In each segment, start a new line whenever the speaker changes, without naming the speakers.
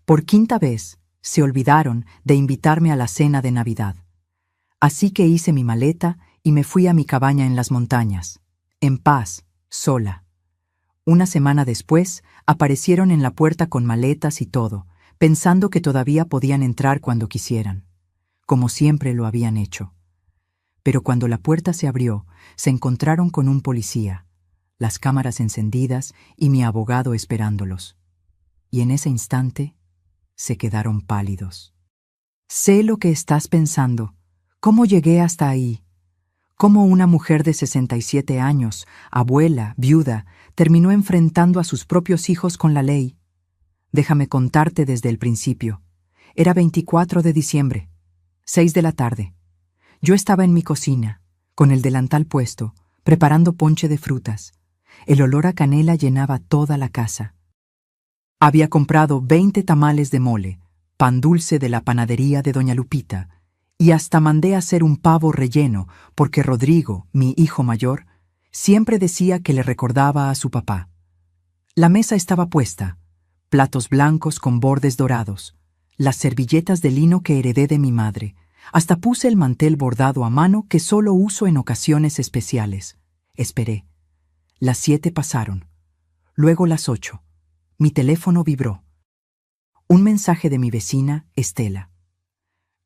Por quinta vez, se olvidaron de invitarme a la cena de Navidad. Así que hice mi maleta y me fui a mi cabaña en las montañas, en paz, sola. Una semana después, aparecieron en la puerta con maletas y todo, pensando que todavía podían entrar cuando quisieran, como siempre lo habían hecho. Pero cuando la puerta se abrió, se encontraron con un policía, las cámaras encendidas y mi abogado esperándolos. Y en ese instante, se quedaron pálidos. Sé lo que estás pensando. ¿Cómo llegué hasta ahí? ¿Cómo una mujer de 67 años, abuela, viuda, terminó enfrentando a sus propios hijos con la ley? Déjame contarte desde el principio. Era 24 de diciembre, 6 de la tarde. Yo estaba en mi cocina, con el delantal puesto, preparando ponche de frutas. El olor a canela llenaba toda la casa. Había comprado 20 tamales de mole, pan dulce de la panadería de Doña Lupita, y hasta mandé a hacer un pavo relleno porque Rodrigo, mi hijo mayor, siempre decía que le recordaba a su papá. La mesa estaba puesta, platos blancos con bordes dorados, las servilletas de lino que heredé de mi madre. Hasta puse el mantel bordado a mano que solo uso en ocasiones especiales. Esperé. Las 7 pasaron. Luego las 8. Mi teléfono vibró. Un mensaje de mi vecina, Estela.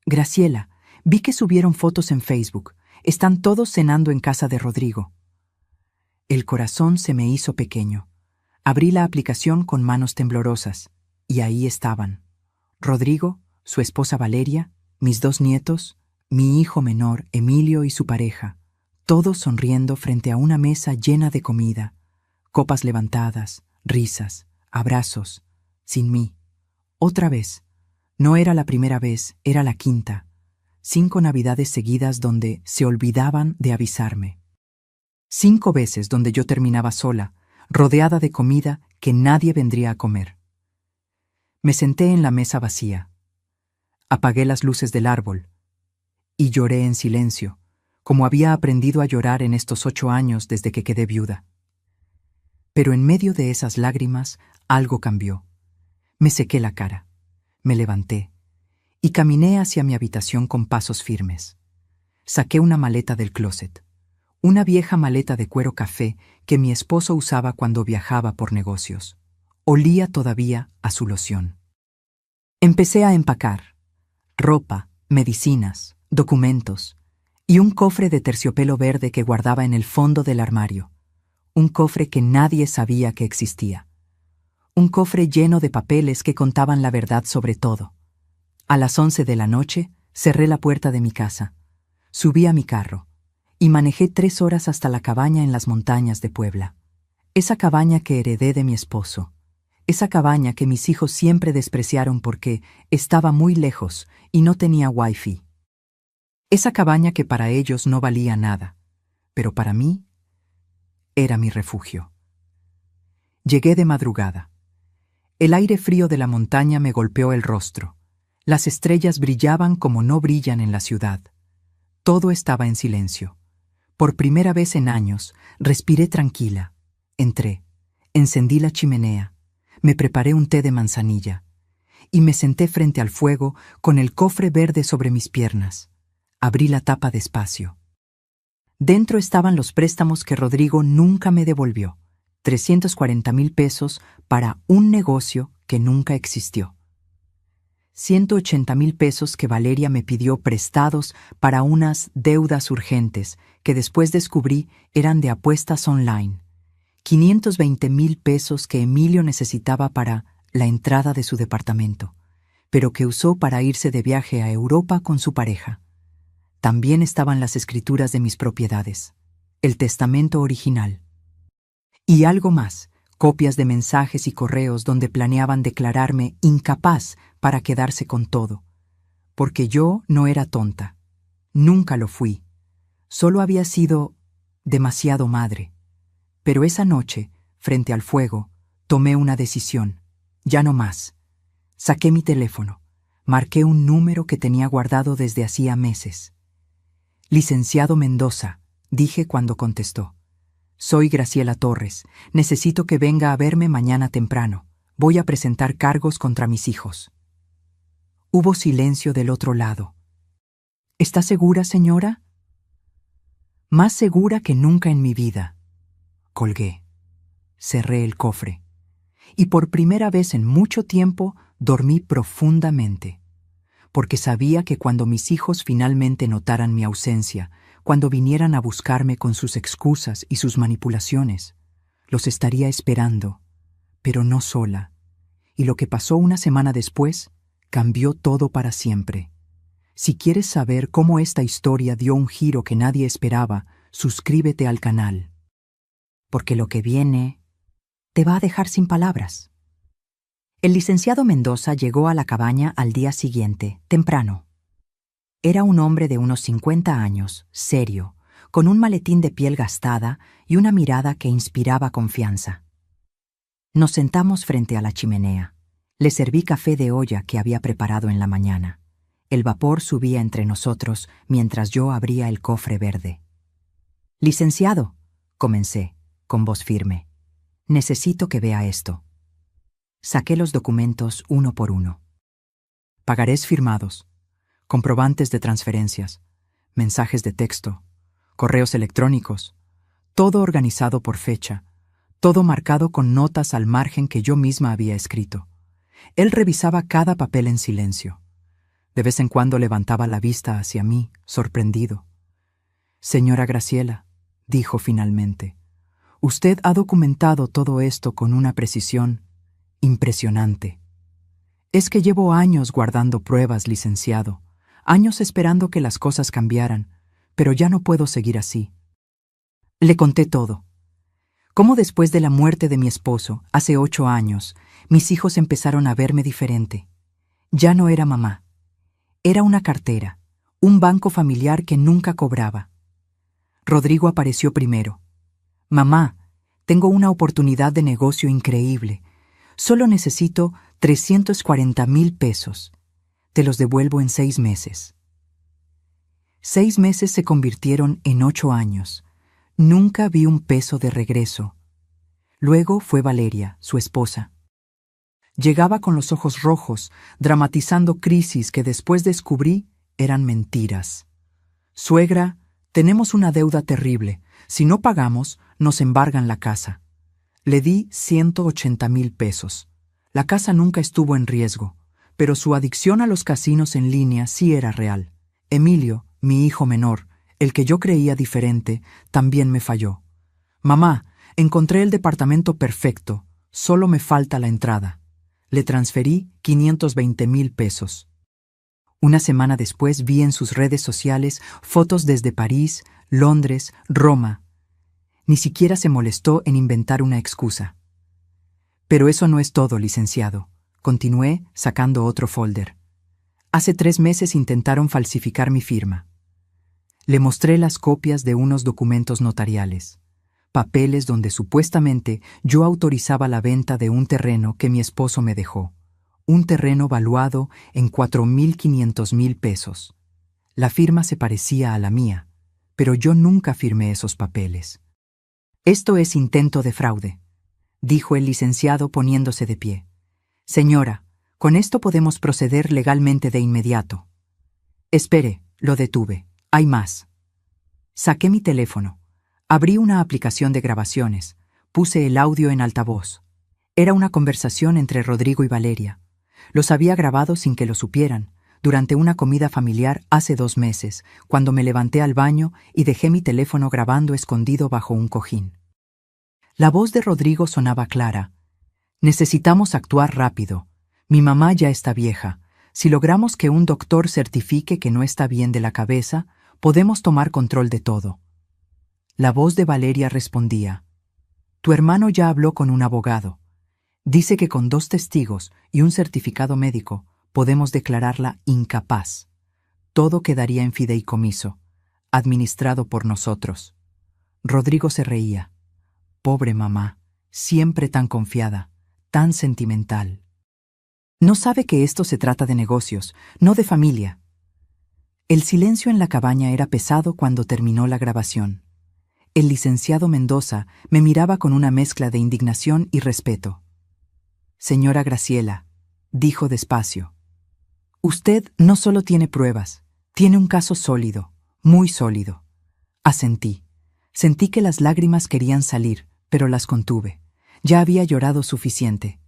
Graciela, vi que subieron fotos en Facebook. Están todos cenando en casa de Rodrigo. El corazón se me hizo pequeño. Abrí la aplicación con manos temblorosas. Y ahí estaban. Rodrigo, su esposa Valeria, mis 2 nietos, mi hijo menor, Emilio, y su pareja, todos sonriendo frente a una mesa llena de comida, copas levantadas, risas, abrazos, sin mí. Otra vez. No era la primera vez, era la quinta. 5 navidades seguidas donde se olvidaban de avisarme. 5 veces donde yo terminaba sola, rodeada de comida que nadie vendría a comer. Me senté en la mesa vacía. Apagué las luces del árbol y lloré en silencio, como había aprendido a llorar en estos 8 años desde que quedé viuda. Pero en medio de esas lágrimas, algo cambió. Me sequé la cara, me levanté y caminé hacia mi habitación con pasos firmes. Saqué una maleta del closet, una vieja maleta de cuero café que mi esposo usaba cuando viajaba por negocios. Olía todavía a su loción. Empecé a empacar. Ropa, medicinas, documentos y un cofre de terciopelo verde que guardaba en el fondo del armario. Un cofre que nadie sabía que existía. Un cofre lleno de papeles que contaban la verdad sobre todo. A las 11 de la noche cerré la puerta de mi casa, subí a mi carro y manejé 3 horas hasta la cabaña en las montañas de Puebla. Esa cabaña que heredé de mi esposo. Esa cabaña que mis hijos siempre despreciaron porque estaba muy lejos y no tenía wifi. Esa cabaña que para ellos no valía nada, pero para mí era mi refugio. Llegué de madrugada. El aire frío de la montaña me golpeó el rostro. Las estrellas brillaban como no brillan en la ciudad. Todo estaba en silencio. Por primera vez en años, respiré tranquila. Entré, encendí la chimenea, me preparé un té de manzanilla y me senté frente al fuego con el cofre verde sobre mis piernas. Abrí la tapa despacio. Dentro estaban los préstamos que Rodrigo nunca me devolvió. 340,000 pesos para un negocio que nunca existió. 180,000 pesos que Valeria me pidió prestados para unas deudas urgentes que después descubrí eran de apuestas online. 520,000 pesos que Emilio necesitaba para la entrada de su departamento, pero que usó para irse de viaje a Europa con su pareja. También estaban las escrituras de mis propiedades, el testamento original. Y algo más, copias de mensajes y correos donde planeaban declararme incapaz para quedarse con todo. Porque yo no era tonta. Nunca lo fui. Solo había sido demasiado madre. Pero esa noche, frente al fuego, tomé una decisión. Ya no más. Saqué mi teléfono. Marqué un número que tenía guardado desde hacía meses. Licenciado Mendoza, dije cuando contestó. Soy Graciela Torres. Necesito que venga a verme mañana temprano. Voy a presentar cargos contra mis hijos. Hubo silencio del otro lado. ¿Está segura, señora? Más segura que nunca en mi vida. Colgué. Cerré el cofre. Y por primera vez en mucho tiempo dormí profundamente, porque sabía que cuando mis hijos finalmente notaran mi ausencia, cuando vinieran a buscarme con sus excusas y sus manipulaciones, los estaría esperando, pero no sola. Y lo que pasó una semana después cambió todo para siempre. Si quieres saber cómo esta historia dio un giro que nadie esperaba, suscríbete al canal. Porque lo que viene te va a dejar sin palabras. El licenciado Mendoza llegó a la cabaña al día siguiente, temprano. Era un hombre de unos 50 años, serio, con un maletín de piel gastada y una mirada que inspiraba confianza. Nos sentamos frente a la chimenea. Le serví café de olla que había preparado en la mañana. El vapor subía entre nosotros mientras yo abría el cofre verde. «Licenciado», comencé, con voz firme, «necesito que vea esto». Saqué los documentos uno por uno. Pagarés firmados, comprobantes de transferencias, mensajes de texto, correos electrónicos, todo organizado por fecha, todo marcado con notas al margen que yo misma había escrito. Él revisaba cada papel en silencio. De vez en cuando levantaba la vista hacia mí, sorprendido. «Señora Graciela», dijo finalmente, «usted ha documentado todo esto con una precisión impresionante. Es que llevo años guardando pruebas, licenciado, años esperando que las cosas cambiaran, pero ya no puedo seguir así». Le conté todo. Cómo después de la muerte de mi esposo, hace 8 años, mis hijos empezaron a verme diferente. Ya no era mamá. Era una cartera, un banco familiar que nunca cobraba. Rodrigo apareció primero. «Mamá, tengo una oportunidad de negocio increíble. Solo necesito 340,000 pesos. Te los devuelvo en 6 meses». 6 meses se convirtieron en 8 años. Nunca vi un peso de regreso. Luego fue Valeria, su esposa. Llegaba con los ojos rojos, dramatizando crisis que después descubrí eran mentiras. «Suegra, tenemos una deuda terrible. Si no pagamos, nos embargan la casa». Le di 180,000 pesos. La casa nunca estuvo en riesgo, pero su adicción a los casinos en línea sí era real. Emilio, mi hijo menor, el que yo creía diferente, también me falló. «Mamá, encontré el departamento perfecto, solo me falta la entrada». Le transferí 520,000 pesos. Una semana después vi en sus redes sociales fotos desde París, Londres, Roma. Ni siquiera se molestó en inventar una excusa. «Pero eso no es todo, licenciado», continué sacando otro folder. «Hace 3 meses intentaron falsificar mi firma». Le mostré las copias de unos documentos notariales, papeles donde supuestamente yo autorizaba la venta de un terreno que mi esposo me dejó, un terreno valuado en 4,500,000 pesos. La firma se parecía a la mía, pero yo nunca firmé esos papeles. «Esto es intento de fraude», dijo el licenciado poniéndose de pie. «Señora, con esto podemos proceder legalmente de inmediato». «Espere», lo detuve. «Hay más». Saqué mi teléfono. Abrí una aplicación de grabaciones. Puse el audio en altavoz. Era una conversación entre Rodrigo y Valeria. Los había grabado sin que lo supieran, durante una comida familiar hace 2 meses, cuando me levanté al baño y dejé mi teléfono grabando escondido bajo un cojín. La voz de Rodrigo sonaba clara. «Necesitamos actuar rápido. Mi mamá ya está vieja. Si logramos que un doctor certifique que no está bien de la cabeza, podemos tomar control de todo». La voz de Valeria respondía: «Tu hermano ya habló con un abogado. Dice que con 2 testigos y un certificado médico podemos declararla incapaz. Todo quedaría en fideicomiso, administrado por nosotros». Rodrigo se reía. «Pobre mamá, siempre tan confiada, tan sentimental. No sabe que esto se trata de negocios, no de familia». El silencio en la cabaña era pesado cuando terminó la grabación. El licenciado Mendoza me miraba con una mezcla de indignación y respeto. Señora Graciela, dijo despacio, usted no solo tiene pruebas, tiene un caso sólido, muy sólido. Asentí. Sentí que las lágrimas querían salir, pero las contuve. Ya había llorado suficiente.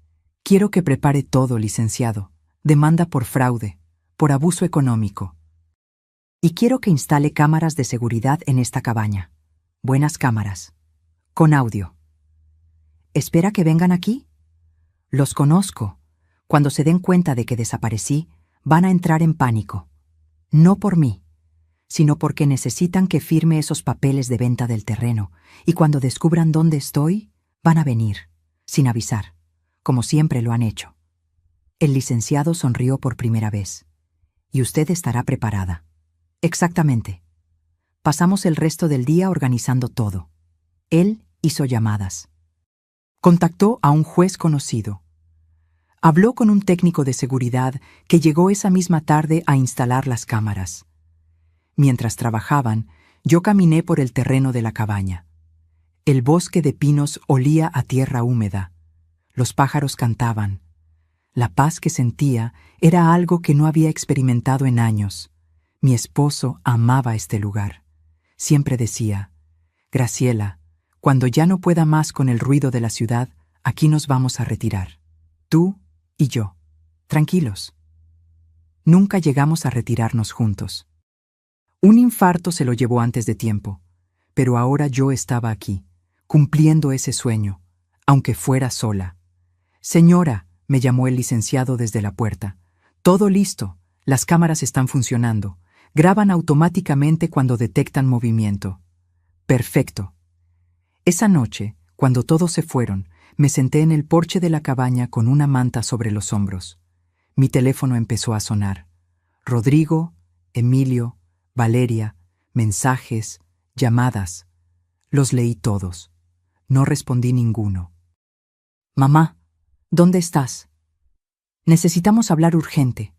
Quiero que prepare todo, licenciado. Demanda por fraude, por abuso económico. Y quiero que instale cámaras de seguridad en esta cabaña. Buenas cámaras. Con audio. ¿Espera que vengan aquí? Los conozco. Cuando se den cuenta de que desaparecí, van a entrar en pánico. No por mí, sino porque necesitan que firme esos papeles de venta del terreno, y cuando descubran dónde estoy, van a venir, sin avisar, como siempre lo han hecho. El licenciado sonrió por primera vez. Y usted estará preparada. Exactamente. Pasamos el resto del día organizando todo. Él hizo llamadas. Contactó a un juez conocido. Habló con un técnico de seguridad que llegó esa misma tarde a instalar las cámaras. Mientras trabajaban, yo caminé por el terreno de la cabaña. El bosque de pinos olía a tierra húmeda. Los pájaros cantaban. La paz que sentía era algo que no había experimentado en años. Mi esposo amaba este lugar. Siempre decía, Graciela, cuando ya no pueda más con el ruido de la ciudad, aquí nos vamos a retirar. Tú y yo. Tranquilos. Nunca llegamos a retirarnos juntos. Un infarto se lo llevó antes de tiempo, pero ahora yo estaba aquí, cumpliendo ese sueño, aunque fuera sola. Señora, me llamó el licenciado desde la puerta. Todo listo, las cámaras están funcionando. Graban automáticamente cuando detectan movimiento. Perfecto. Esa noche, cuando todos se fueron, me senté en el porche de la cabaña con una manta sobre los hombros. Mi teléfono empezó a sonar. Rodrigo, Emilio, Valeria, mensajes, llamadas. Los leí todos. No respondí ninguno. Mamá, ¿dónde estás? Necesitamos hablar urgente.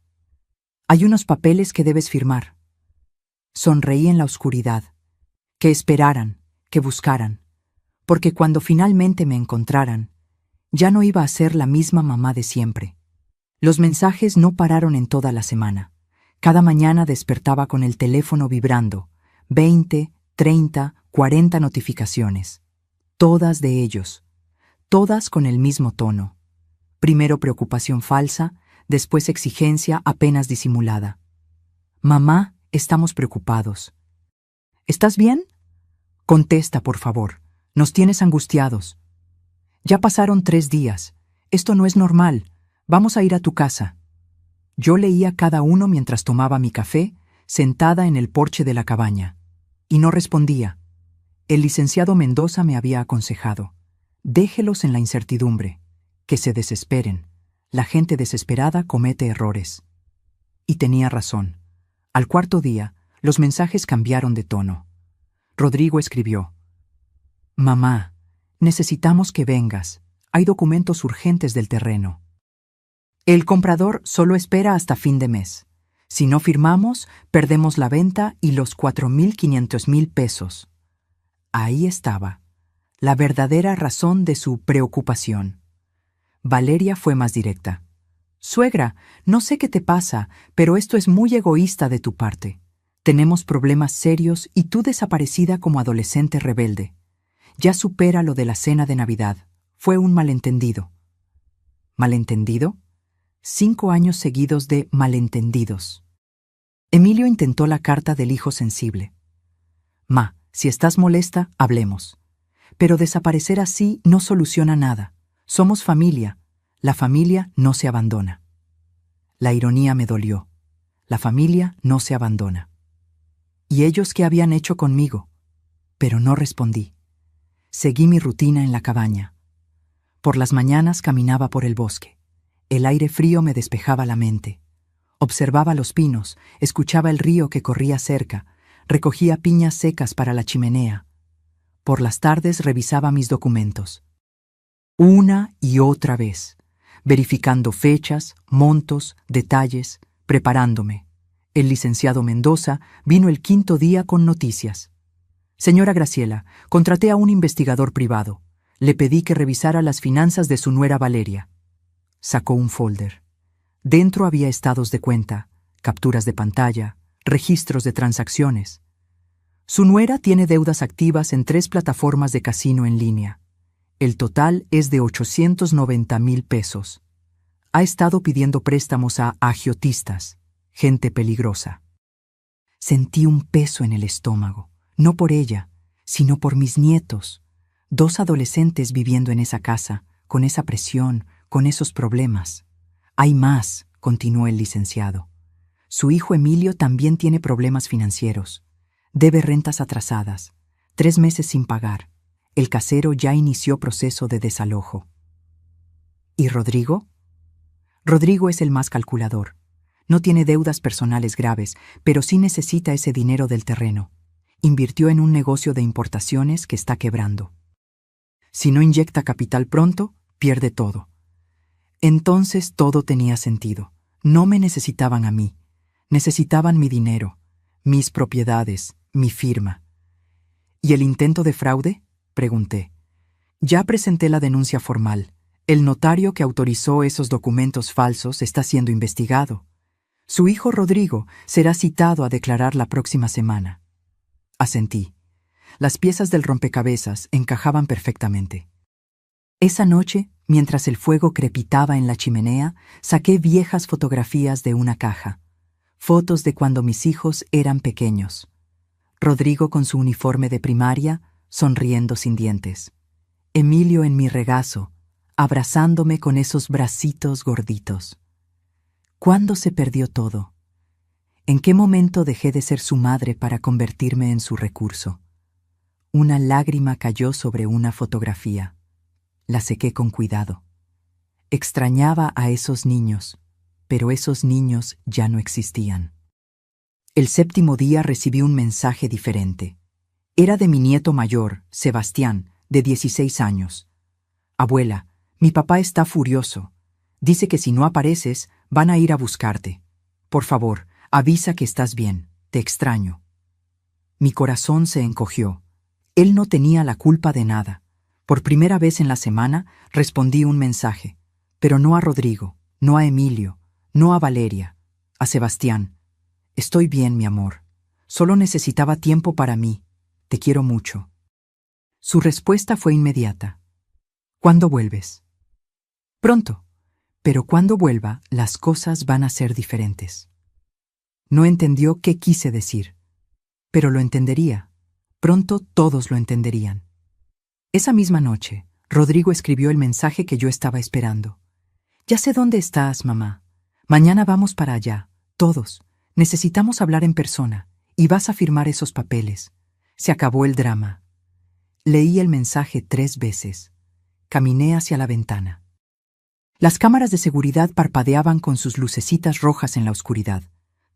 Hay unos papeles que debes firmar. Sonreí en la oscuridad. Que esperaran, que buscaran. Porque cuando finalmente me encontraran, ya no iba a ser la misma mamá de siempre. Los mensajes no pararon en toda la semana. Cada mañana despertaba con el teléfono vibrando, 20, 30, 40 notificaciones. Todas de ellos. Todas con el mismo tono. Primero preocupación falsa, después exigencia apenas disimulada. Mamá, estamos preocupados. ¿Estás bien? Contesta, por favor. Nos tienes angustiados. Ya pasaron 3 días. Esto no es normal. Vamos a ir a tu casa. Yo leía cada uno mientras tomaba mi café, sentada en el porche de la cabaña. Y no respondía. El licenciado Mendoza me había aconsejado. Déjelos en la incertidumbre. Que se desesperen. La gente desesperada comete errores. Y tenía razón. Al 4.º día, los mensajes cambiaron de tono. Rodrigo escribió: Mamá, necesitamos que vengas. Hay documentos urgentes del terreno. El comprador solo espera hasta fin de mes. Si no firmamos, perdemos la venta y los 4.500.000 pesos. Ahí estaba, la verdadera razón de su preocupación. Valeria fue más directa. Suegra, no sé qué te pasa, pero esto es muy egoísta de tu parte. Tenemos problemas serios y tú desaparecida como adolescente rebelde. Ya supera lo de la cena de Navidad. Fue un malentendido. ¿Malentendido? 5 años seguidos de malentendidos. Emilio intentó la carta del hijo sensible. Ma, si estás molesta, hablemos. Pero desaparecer así no soluciona nada. Somos familia. La familia no se abandona. La ironía me dolió. La familia no se abandona. ¿Y ellos qué habían hecho conmigo? Pero no respondí. Seguí mi rutina en la cabaña. Por las mañanas caminaba por el bosque. El aire frío me despejaba la mente. Observaba los pinos, escuchaba el río que corría cerca, recogía piñas secas para la chimenea. Por las tardes revisaba mis documentos. Una y otra vez, verificando fechas, montos, detalles, preparándome. El licenciado Mendoza vino el 5.º día con noticias. Señora Graciela, contraté a un investigador privado. Le pedí que revisara las finanzas de su nuera Valeria. Sacó un folder. Dentro había estados de cuenta, capturas de pantalla, registros de transacciones. Su nuera tiene deudas activas en 3 plataformas de casino en línea. El total es de 890,000 pesos. Ha estado pidiendo préstamos a agiotistas, gente peligrosa. Sentí un peso en el estómago, no por ella, sino por mis nietos, 2 adolescentes viviendo en esa casa, con esa presión, con esos problemas. Hay más, continuó el licenciado. Su hijo Emilio también tiene problemas financieros. Debe rentas atrasadas, 3 meses sin pagar. El casero ya inició proceso de desalojo. ¿Y Rodrigo? Rodrigo es el más calculador. No tiene deudas personales graves, pero sí necesita ese dinero del terreno. Invirtió en un negocio de importaciones que está quebrando. Si no inyecta capital pronto, pierde todo. Entonces todo tenía sentido. No me necesitaban a mí. Necesitaban mi dinero, mis propiedades, mi firma. ¿Y el intento de fraude?, pregunté. Ya presenté la denuncia formal. El notario que autorizó esos documentos falsos está siendo investigado. Su hijo Rodrigo será citado a declarar la próxima semana. Asentí. Las piezas del rompecabezas encajaban perfectamente. Esa noche, mientras el fuego crepitaba en la chimenea, saqué viejas fotografías de una caja. Fotos de cuando mis hijos eran pequeños. Rodrigo con su uniforme de primaria, sonriendo sin dientes. Emilio en mi regazo, abrazándome con esos bracitos gorditos. ¿Cuándo se perdió todo? ¿En qué momento dejé de ser su madre para convertirme en su recurso? Una lágrima cayó sobre una fotografía. La sequé con cuidado. Extrañaba a esos niños, pero esos niños ya no existían. El 7º día recibí un mensaje diferente. Era de mi nieto mayor, Sebastián, de 16 años. Abuela, mi papá está furioso. Dice que si no apareces, van a ir a buscarte. Por favor, avisa que estás bien. Te extraño. Mi corazón se encogió. Él no tenía la culpa de nada. Por primera vez en la semana respondí un mensaje, pero no a Rodrigo, no a Emilio, no a Valeria, a Sebastián. Estoy bien, mi amor. Solo necesitaba tiempo para mí. Te quiero mucho. Su respuesta fue inmediata. ¿Cuándo vuelves? Pronto, pero cuando vuelva, las cosas van a ser diferentes. No entendió qué quise decir, pero lo entendería. Pronto todos lo entenderían. Esa misma noche, Rodrigo escribió el mensaje que yo estaba esperando. Ya sé dónde estás, mamá. Mañana vamos para allá, todos. Necesitamos hablar en persona, y vas a firmar esos papeles. Se acabó el drama. Leí el mensaje 3 veces. Caminé hacia la ventana. Las cámaras de seguridad parpadeaban con sus lucecitas rojas en la oscuridad.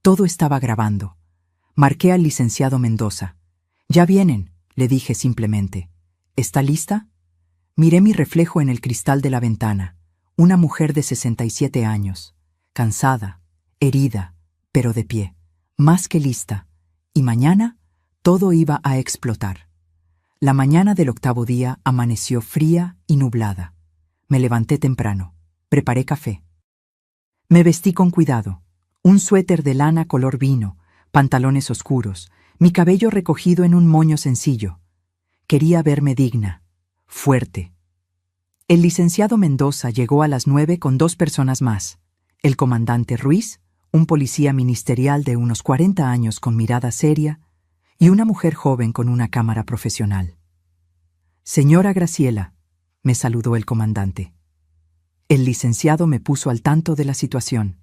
Todo estaba grabando. Marqué al licenciado Mendoza. «Ya vienen», le dije simplemente. «¿Está lista?» Miré mi reflejo en el cristal de la ventana. Una mujer de 67 años. Cansada, herida, pero de pie. Más que lista. Y mañana, todo iba a explotar. La mañana del 8º día amaneció fría y nublada. Me levanté temprano. Preparé café. Me vestí con cuidado. Un suéter de lana color vino, pantalones oscuros, mi cabello recogido en un moño sencillo. Quería verme digna, fuerte. El licenciado Mendoza llegó a las 9 con 2 personas más. El comandante Ruiz, un policía ministerial de unos 40 años con mirada seria, y una mujer joven con una cámara profesional. «Señora Graciela», me saludó el comandante. El licenciado me puso al tanto de la situación.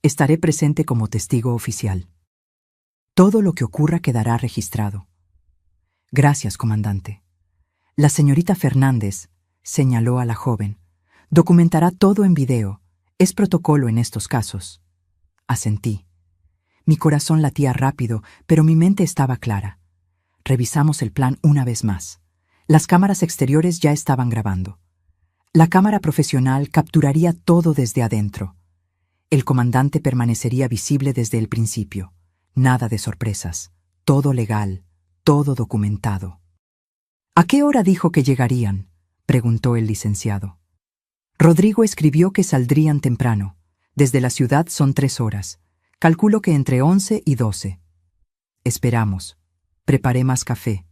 Estaré presente como testigo oficial. Todo lo que ocurra quedará registrado. Gracias, comandante. La señorita Fernández, señaló a la joven, documentará todo en video. Es protocolo en estos casos. Asentí. Mi corazón latía rápido, pero mi mente estaba clara. Revisamos el plan una vez más. Las cámaras exteriores ya estaban grabando. La cámara profesional capturaría todo desde adentro. El comandante permanecería visible desde el principio. Nada de sorpresas. Todo legal, todo documentado. «¿A qué hora dijo que llegarían?», preguntó el licenciado. Rodrigo escribió que saldrían temprano. Desde la ciudad son 3 horas. Calculo que entre 11 y 12. Esperamos. Preparé más café.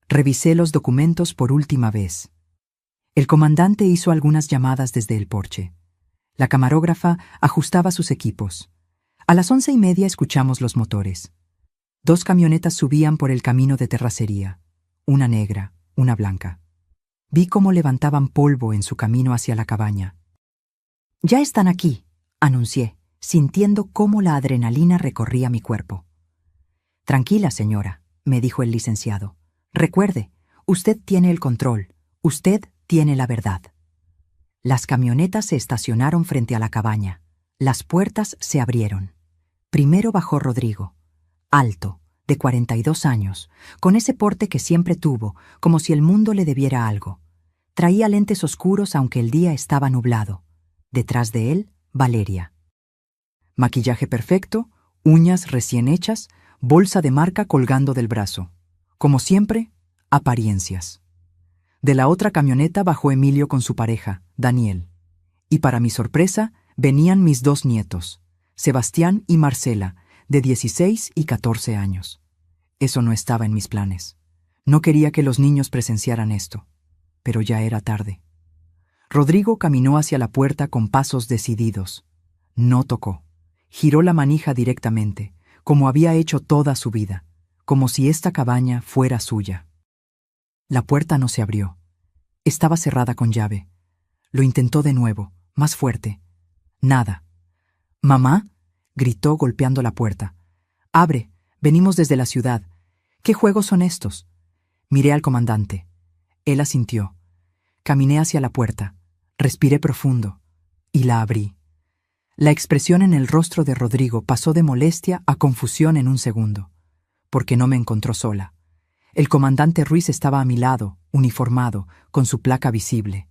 Revisé los documentos por última vez. El comandante hizo algunas llamadas desde el porche. La camarógrafa ajustaba sus equipos. A las 11:30 escuchamos los motores. 2 camionetas subían por el camino de terracería. Una negra, una blanca. Vi cómo levantaban polvo en su camino hacia la cabaña. «Ya están aquí», anuncié, sintiendo cómo la adrenalina recorría mi cuerpo. «Tranquila, señora», me dijo el licenciado. «Recuerde, usted tiene el control, usted tiene la verdad». Las camionetas se estacionaron frente a la cabaña. Las puertas se abrieron. Primero bajó Rodrigo, alto, de 42 años, con ese porte que siempre tuvo, como si el mundo le debiera algo. Traía lentes oscuros aunque el día estaba nublado. Detrás de él, Valeria. Maquillaje perfecto, uñas recién hechas, bolsa de marca colgando del brazo. Como siempre, apariencias. De la otra camioneta bajó Emilio con su pareja, Daniel. Y para mi sorpresa, venían mis 2 nietos, Sebastián y Marcela, de 16 y 14 años. Eso no estaba en mis planes. No quería que los niños presenciaran esto, pero ya era tarde. Rodrigo caminó hacia la puerta con pasos decididos. No tocó. Giró la manija directamente, como había hecho toda su vida, como si esta cabaña fuera suya. La puerta no se abrió. Estaba cerrada con llave. Lo intentó de nuevo, más fuerte. Nada. «¿Mamá?», gritó golpeando la puerta. «Abre, venimos desde la ciudad. ¿Qué juegos son estos?». Miré al comandante. Él asintió. Caminé hacia la puerta, respiré profundo y la abrí. La expresión en el rostro de Rodrigo pasó de molestia a confusión en un segundo, porque no me encontró sola. El comandante Ruiz estaba a mi lado, uniformado, con su placa visible.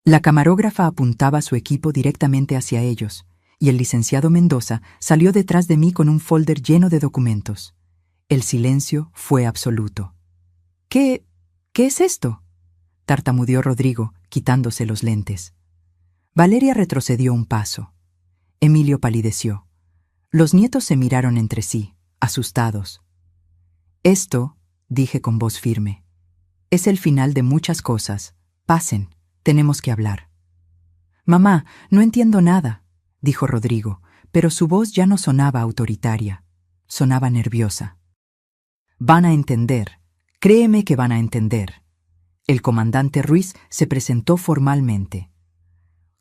La camarógrafa apuntaba su equipo directamente hacia ellos, y el licenciado Mendoza salió detrás de mí con un folder lleno de documentos. El silencio fue absoluto. ¿Qué es esto?», tartamudeó Rodrigo, quitándose los lentes. Valeria retrocedió un paso. Emilio palideció. Los nietos se miraron entre sí, asustados. «Esto», dije con voz firme, «es el final de muchas cosas. Pasen, tenemos que hablar». «Mamá, no entiendo nada», dijo Rodrigo, pero su voz ya no sonaba autoritaria, sonaba nerviosa. «Van a entender, créeme que van a entender». El comandante Ruiz se presentó formalmente.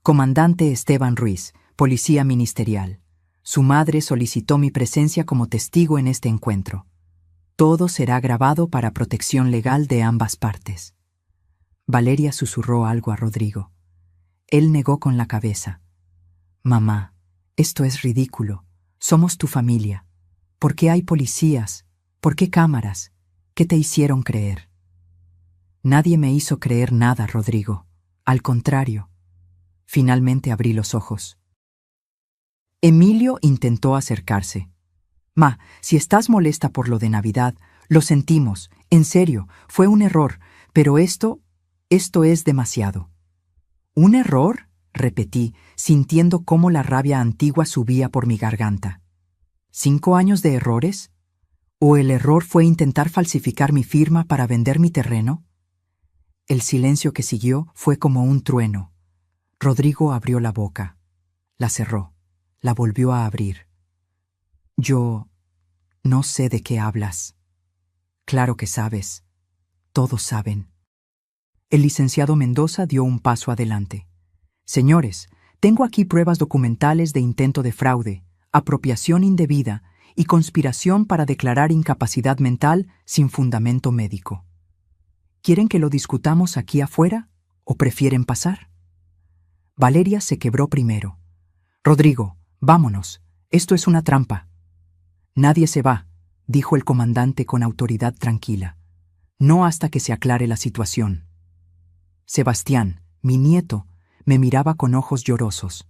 «Comandante Esteban Ruiz, Policía Ministerial. Su madre solicitó mi presencia como testigo en este encuentro. Todo será grabado para protección legal de ambas partes». Valeria susurró algo a Rodrigo. Él negó con la cabeza. «Mamá, esto es ridículo. Somos tu familia. ¿Por qué hay policías? ¿Por qué cámaras? ¿Qué te hicieron creer?». «Nadie me hizo creer nada, Rodrigo. Al contrario». Finalmente abrí los ojos. Emilio intentó acercarse. «Ma, si estás molesta por lo de Navidad, lo sentimos. En serio, fue un error, pero esto es demasiado». «¿Un error?», repetí, sintiendo cómo la rabia antigua subía por mi garganta. ¿5 años de errores? ¿O el error fue intentar falsificar mi firma para vender mi terreno? El silencio que siguió fue como un trueno. Rodrigo abrió la boca. La cerró. La volvió a abrir. «Yo no sé de qué hablas». «Claro que sabes. Todos saben». El licenciado Mendoza dio un paso adelante. «Señores, tengo aquí pruebas documentales de intento de fraude, apropiación indebida y conspiración para declarar incapacidad mental sin fundamento médico. ¿Quieren que lo discutamos aquí afuera o prefieren pasar?». Valeria se quebró primero. «Rodrigo, vámonos. Esto es una trampa». «Nadie se va», dijo el comandante con autoridad tranquila. «No hasta que se aclare la situación». Sebastián, mi nieto, me miraba con ojos llorosos.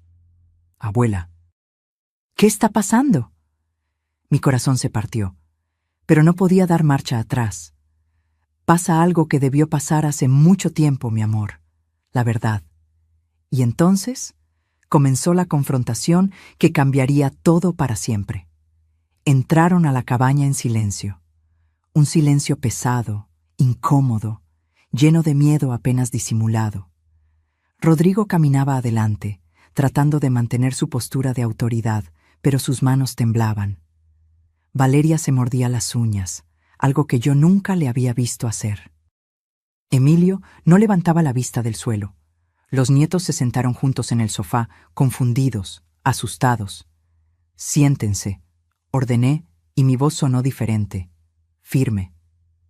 «Abuela». «¿Qué está pasando?». Mi corazón se partió, pero no podía dar marcha atrás. «Pasa algo que debió pasar hace mucho tiempo, mi amor. La verdad. Y entonces comenzó la confrontación que cambiaría todo para siempre. Entraron a la cabaña en silencio. Un silencio pesado, incómodo, lleno de miedo apenas disimulado. Rodrigo caminaba adelante, tratando de mantener su postura de autoridad, pero sus manos temblaban. Valeria se mordía las uñas, algo que yo nunca le había visto hacer. Emilio no levantaba la vista del suelo. Los nietos se sentaron juntos en el sofá, confundidos, asustados. «Siéntense», ordené, y mi voz sonó diferente, firme,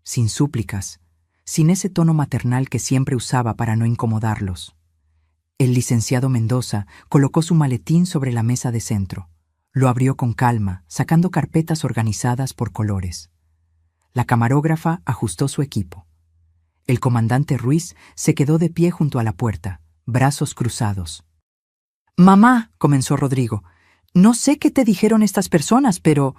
sin súplicas, sin ese tono maternal que siempre usaba para no incomodarlos. El licenciado Mendoza colocó su maletín sobre la mesa de centro. Lo abrió con calma, sacando carpetas organizadas por colores. La camarógrafa ajustó su equipo. El comandante Ruiz se quedó de pie junto a la puerta, brazos cruzados. «Mamá», comenzó Rodrigo, «no sé qué te dijeron estas personas, pero...»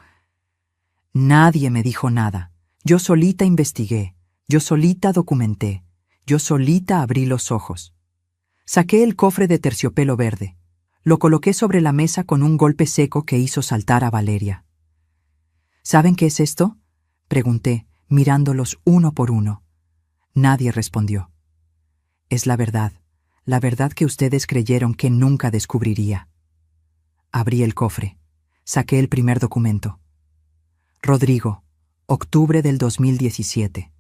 «Nadie me dijo nada. Yo solita investigué, yo solita documenté, yo solita abrí los ojos. Saqué el cofre de terciopelo verde. Lo coloqué sobre la mesa con un golpe seco que hizo saltar a Valeria. «¿Saben qué es esto?», pregunté, mirándolos uno por uno. Nadie respondió. «Es la verdad que ustedes creyeron que nunca descubriría». Abrí el cofre. Saqué el primer documento. Rodrigo, octubre del 2017.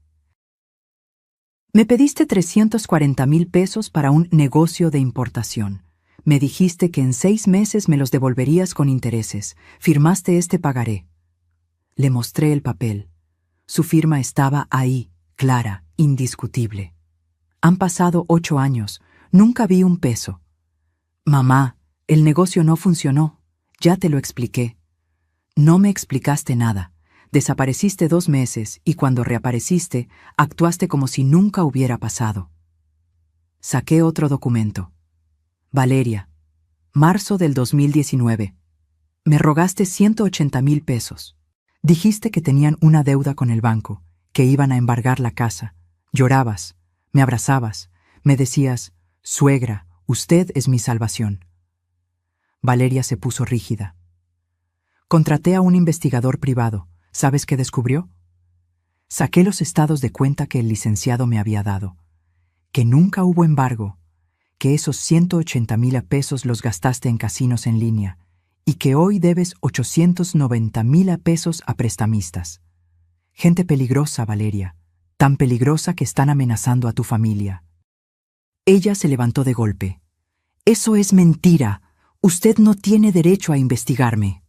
«Me pediste 340,000 pesos para un negocio de importación. Me dijiste que en 6 meses me los devolverías con intereses. Firmaste este pagaré». Le mostré el papel. Su firma estaba ahí, clara, indiscutible. «Han pasado 8 años. Nunca vi un peso». «Mamá, el negocio no funcionó. Ya te lo expliqué». «No me explicaste nada. Desapareciste 2 meses y cuando reapareciste, actuaste como si nunca hubiera pasado». Saqué otro documento. «Valeria, marzo del 2019. Me rogaste 180,000 pesos. Dijiste que tenían una deuda con el banco, que iban a embargar la casa. Llorabas, me abrazabas, me decías, suegra, usted es mi salvación». Valeria se puso rígida. «Contraté a un investigador privado. ¿Sabes qué descubrió?» Saqué los estados de cuenta que el licenciado me había dado. Que nunca hubo embargo, que esos 180,000 pesos los gastaste en casinos en línea y que hoy debes 890,000 pesos a prestamistas. Gente peligrosa, Valeria, tan peligrosa que están amenazando a tu familia». Ella se levantó de golpe. «Eso es mentira. Usted no tiene derecho a investigarme».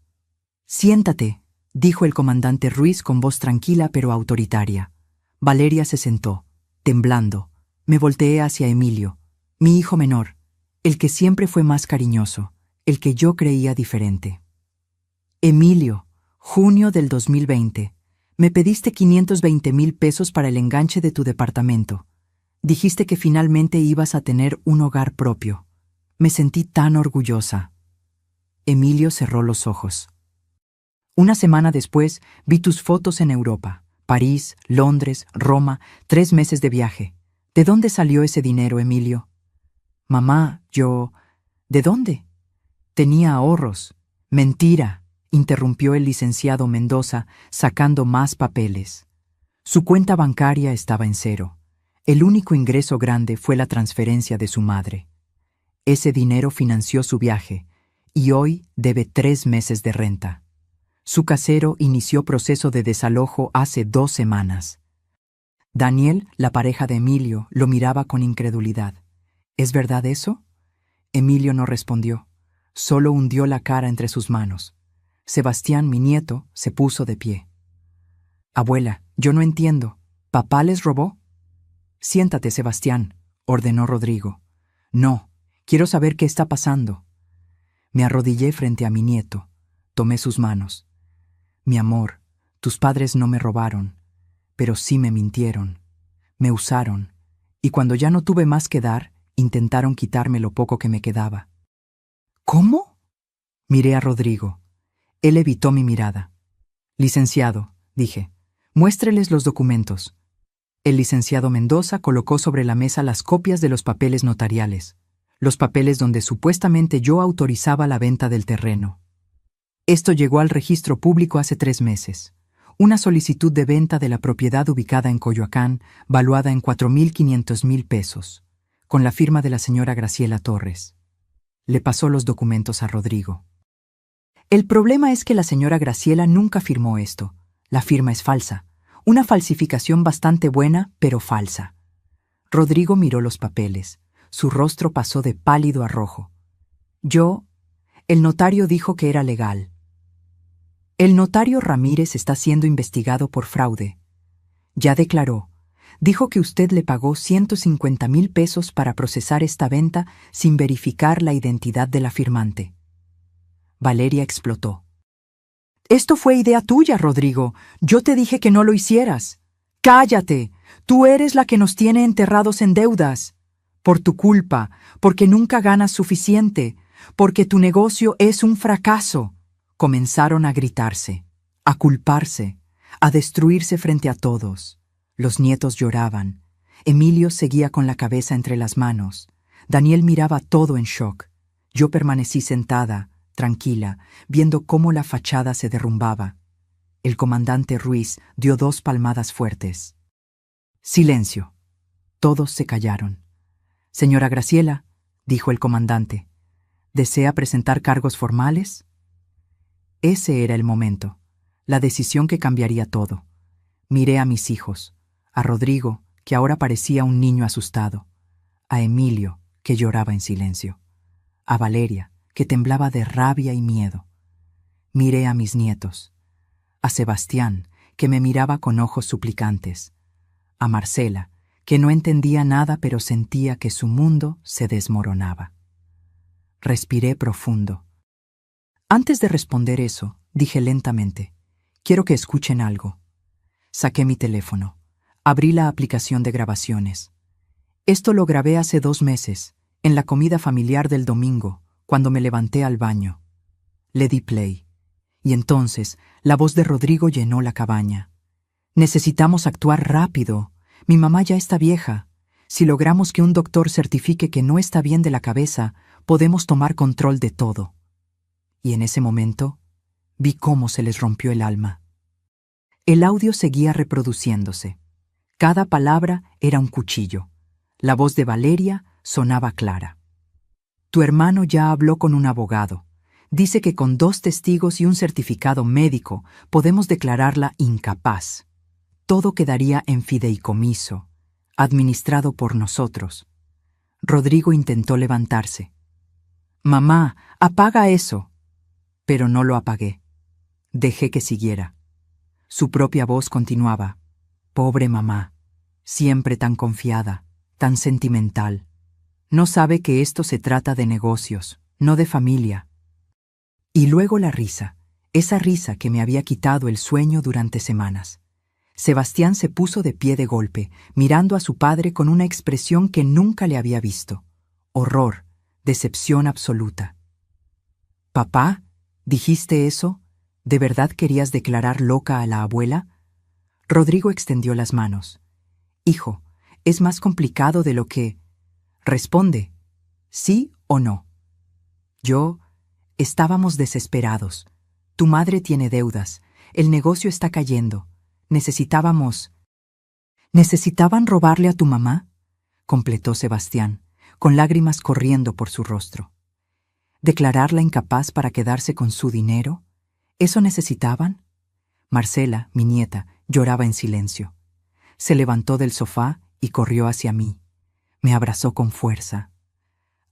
«Siéntate», dijo el comandante Ruiz con voz tranquila pero autoritaria. Valeria se sentó, temblando. Me volteé hacia Emilio, mi hijo menor, el que siempre fue más cariñoso, el que yo creía diferente. «Emilio, junio del 2020. Me pediste 520,000 pesos para el enganche de tu departamento. Dijiste que finalmente ibas a tener un hogar propio. Me sentí tan orgullosa». Emilio cerró los ojos. «Una semana después vi tus fotos en Europa, París, Londres, Roma, 3 meses de viaje. ¿De dónde salió ese dinero, Emilio?» «Mamá, yo... ¿De dónde?» «Tenía ahorros». «Mentira», interrumpió el licenciado Mendoza, sacando más papeles. Su cuenta bancaria estaba en 0. El único ingreso grande fue la transferencia de su madre. Ese dinero financió su viaje, y hoy debe 3 meses de renta. Su casero inició proceso de desalojo hace 2 semanas. Daniel, la pareja de Emilio, lo miraba con incredulidad. «¿Es verdad eso?» Emilio no respondió, solo hundió la cara entre sus manos. Sebastián, mi nieto, se puso de pie. «Abuela, yo no entiendo. ¿Papá les robó?» «Siéntate, Sebastián», ordenó Rodrigo. «No, quiero saber qué está pasando». Me arrodillé frente a mi nieto. Tomé sus manos. «Mi amor, tus padres no me robaron, pero sí me mintieron. Me usaron, y cuando ya no tuve más que dar, intentaron quitarme lo poco que me quedaba». «¿Cómo?». Miré a Rodrigo. Él evitó mi mirada. «Licenciado», dije, «muéstreles los documentos». El licenciado Mendoza colocó sobre la mesa las copias de los papeles notariales. los papeles donde supuestamente yo autorizaba la venta del terreno. Esto llegó al registro público hace 3 meses. Una solicitud de venta de la propiedad ubicada en Coyoacán, valuada en 4.500.000 pesos, con la firma de la señora Graciela Torres. Le pasó los documentos a Rodrigo. El problema es que la señora Graciela nunca firmó esto. La firma es falsa. Una falsificación bastante buena, pero falsa. Rodrigo miró los papeles. Su rostro pasó de pálido a rojo. El notario dijo que era legal. El notario Ramírez está siendo investigado por fraude. Ya declaró. Dijo que usted le pagó 150.000 pesos para procesar esta venta sin verificar la identidad de la firmante. Valeria explotó. Esto fue idea tuya, Rodrigo. Yo te dije que no lo hicieras. ¡Cállate! Tú eres la que nos tiene enterrados en deudas. Por tu culpa, porque nunca ganas suficiente, porque tu negocio es un fracaso. Comenzaron a gritarse, a culparse, a destruirse frente a todos. Los nietos lloraban. Emilio seguía con la cabeza entre las manos. Daniel miraba todo en shock. Yo permanecí sentada, tranquila, viendo cómo la fachada se derrumbaba. El comandante Ruiz dio 2 palmadas fuertes. Silencio. Todos se callaron. Señora Graciela, dijo el comandante, ¿desea presentar cargos formales? Ese era el momento, la decisión que cambiaría todo. Miré a mis hijos, a Rodrigo, que ahora parecía un niño asustado, a Emilio, que lloraba en silencio, a Valeria, que temblaba de rabia y miedo. Miré a mis nietos, a Sebastián, que me miraba con ojos suplicantes, a Marcela, que no entendía nada pero sentía que su mundo se desmoronaba. Respiré profundo. Antes de responder eso, dije lentamente, quiero que escuchen algo. Saqué mi teléfono. Abrí la aplicación de grabaciones. Esto lo grabé hace 2 meses, en la comida familiar del domingo, cuando me levanté al baño. Le di play. Y entonces, la voz de Rodrigo llenó la cabaña. Necesitamos actuar rápido. Mi mamá ya está vieja. Si logramos que un doctor certifique que no está bien de la cabeza, podemos tomar control de todo. Y en ese momento, vi cómo se les rompió el alma. El audio seguía reproduciéndose. Cada palabra era un cuchillo. La voz de Valeria sonaba clara. Tu hermano ya habló con un abogado. Dice que con 2 testigos y un certificado médico podemos declararla incapaz. Todo quedaría en fideicomiso, administrado por nosotros. Rodrigo intentó levantarse. Mamá, apaga eso. Pero no lo apagué. Dejé que siguiera. Su propia voz continuaba. Pobre mamá, siempre tan confiada, tan sentimental. No sabe que esto se trata de negocios, no de familia. Y luego la risa, esa risa que me había quitado el sueño durante semanas. Sebastián se puso de pie de golpe, mirando a su padre con una expresión que nunca le había visto. Horror, decepción absoluta. «Papá, ¿dijiste eso? ¿De verdad querías declarar loca a la abuela?» Rodrigo extendió las manos. «Hijo, es más complicado de lo que... Responde, ¿sí o no?» Estábamos desesperados. Tu madre tiene deudas, el negocio está cayendo. ¿Necesitaban robarle a tu mamá?», completó Sebastián, con lágrimas corriendo por su rostro. ¿Declararla incapaz para quedarse con su dinero? ¿Eso necesitaban? Marcela, mi nieta, lloraba en silencio. Se levantó del sofá y corrió hacia mí. Me abrazó con fuerza.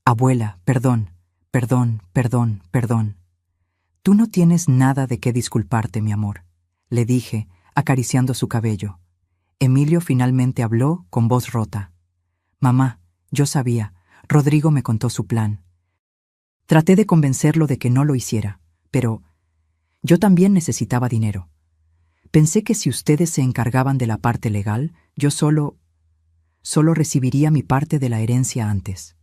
«Abuela, perdón. Tú no tienes nada de qué disculparte, mi amor», le dije, acariciando su cabello. Emilio finalmente habló con voz rota. «Mamá, yo sabía. Rodrigo me contó su plan. Traté de convencerlo de que no lo hiciera, pero yo también necesitaba dinero. Pensé que si ustedes se encargaban de la parte legal, yo solo recibiría mi parte de la herencia antes».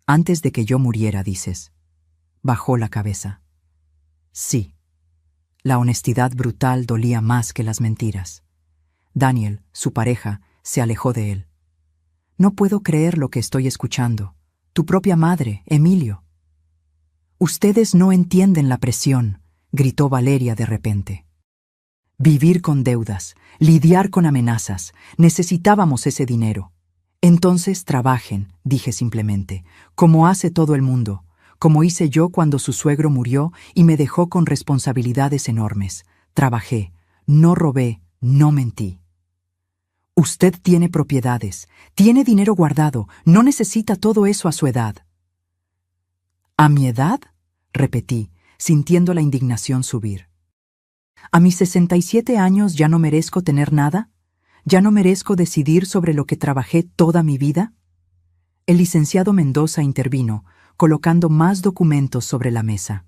«Antes de que yo muriera, dices». Bajó la cabeza. Sí. La honestidad brutal dolía más que las mentiras. Daniel, su pareja, se alejó de él. «No puedo creer lo que estoy escuchando. Tu propia madre, Emilio. Ustedes no entienden la presión, gritó Valeria de repente. Vivir con deudas, lidiar con amenazas, necesitábamos ese dinero. Entonces trabajen, dije simplemente, como hace todo el mundo, como hice yo cuando su suegro murió y me dejó con responsabilidades enormes. Trabajé, no robé, no mentí. Usted tiene propiedades, tiene dinero guardado, no necesita todo eso a su edad. ¿A mi edad?, repetí, sintiendo la indignación subir. ¿A mis 67 años ya no merezco tener nada? ¿Ya no merezco decidir sobre lo que trabajé toda mi vida? El licenciado Mendoza intervino, colocando más documentos sobre la mesa.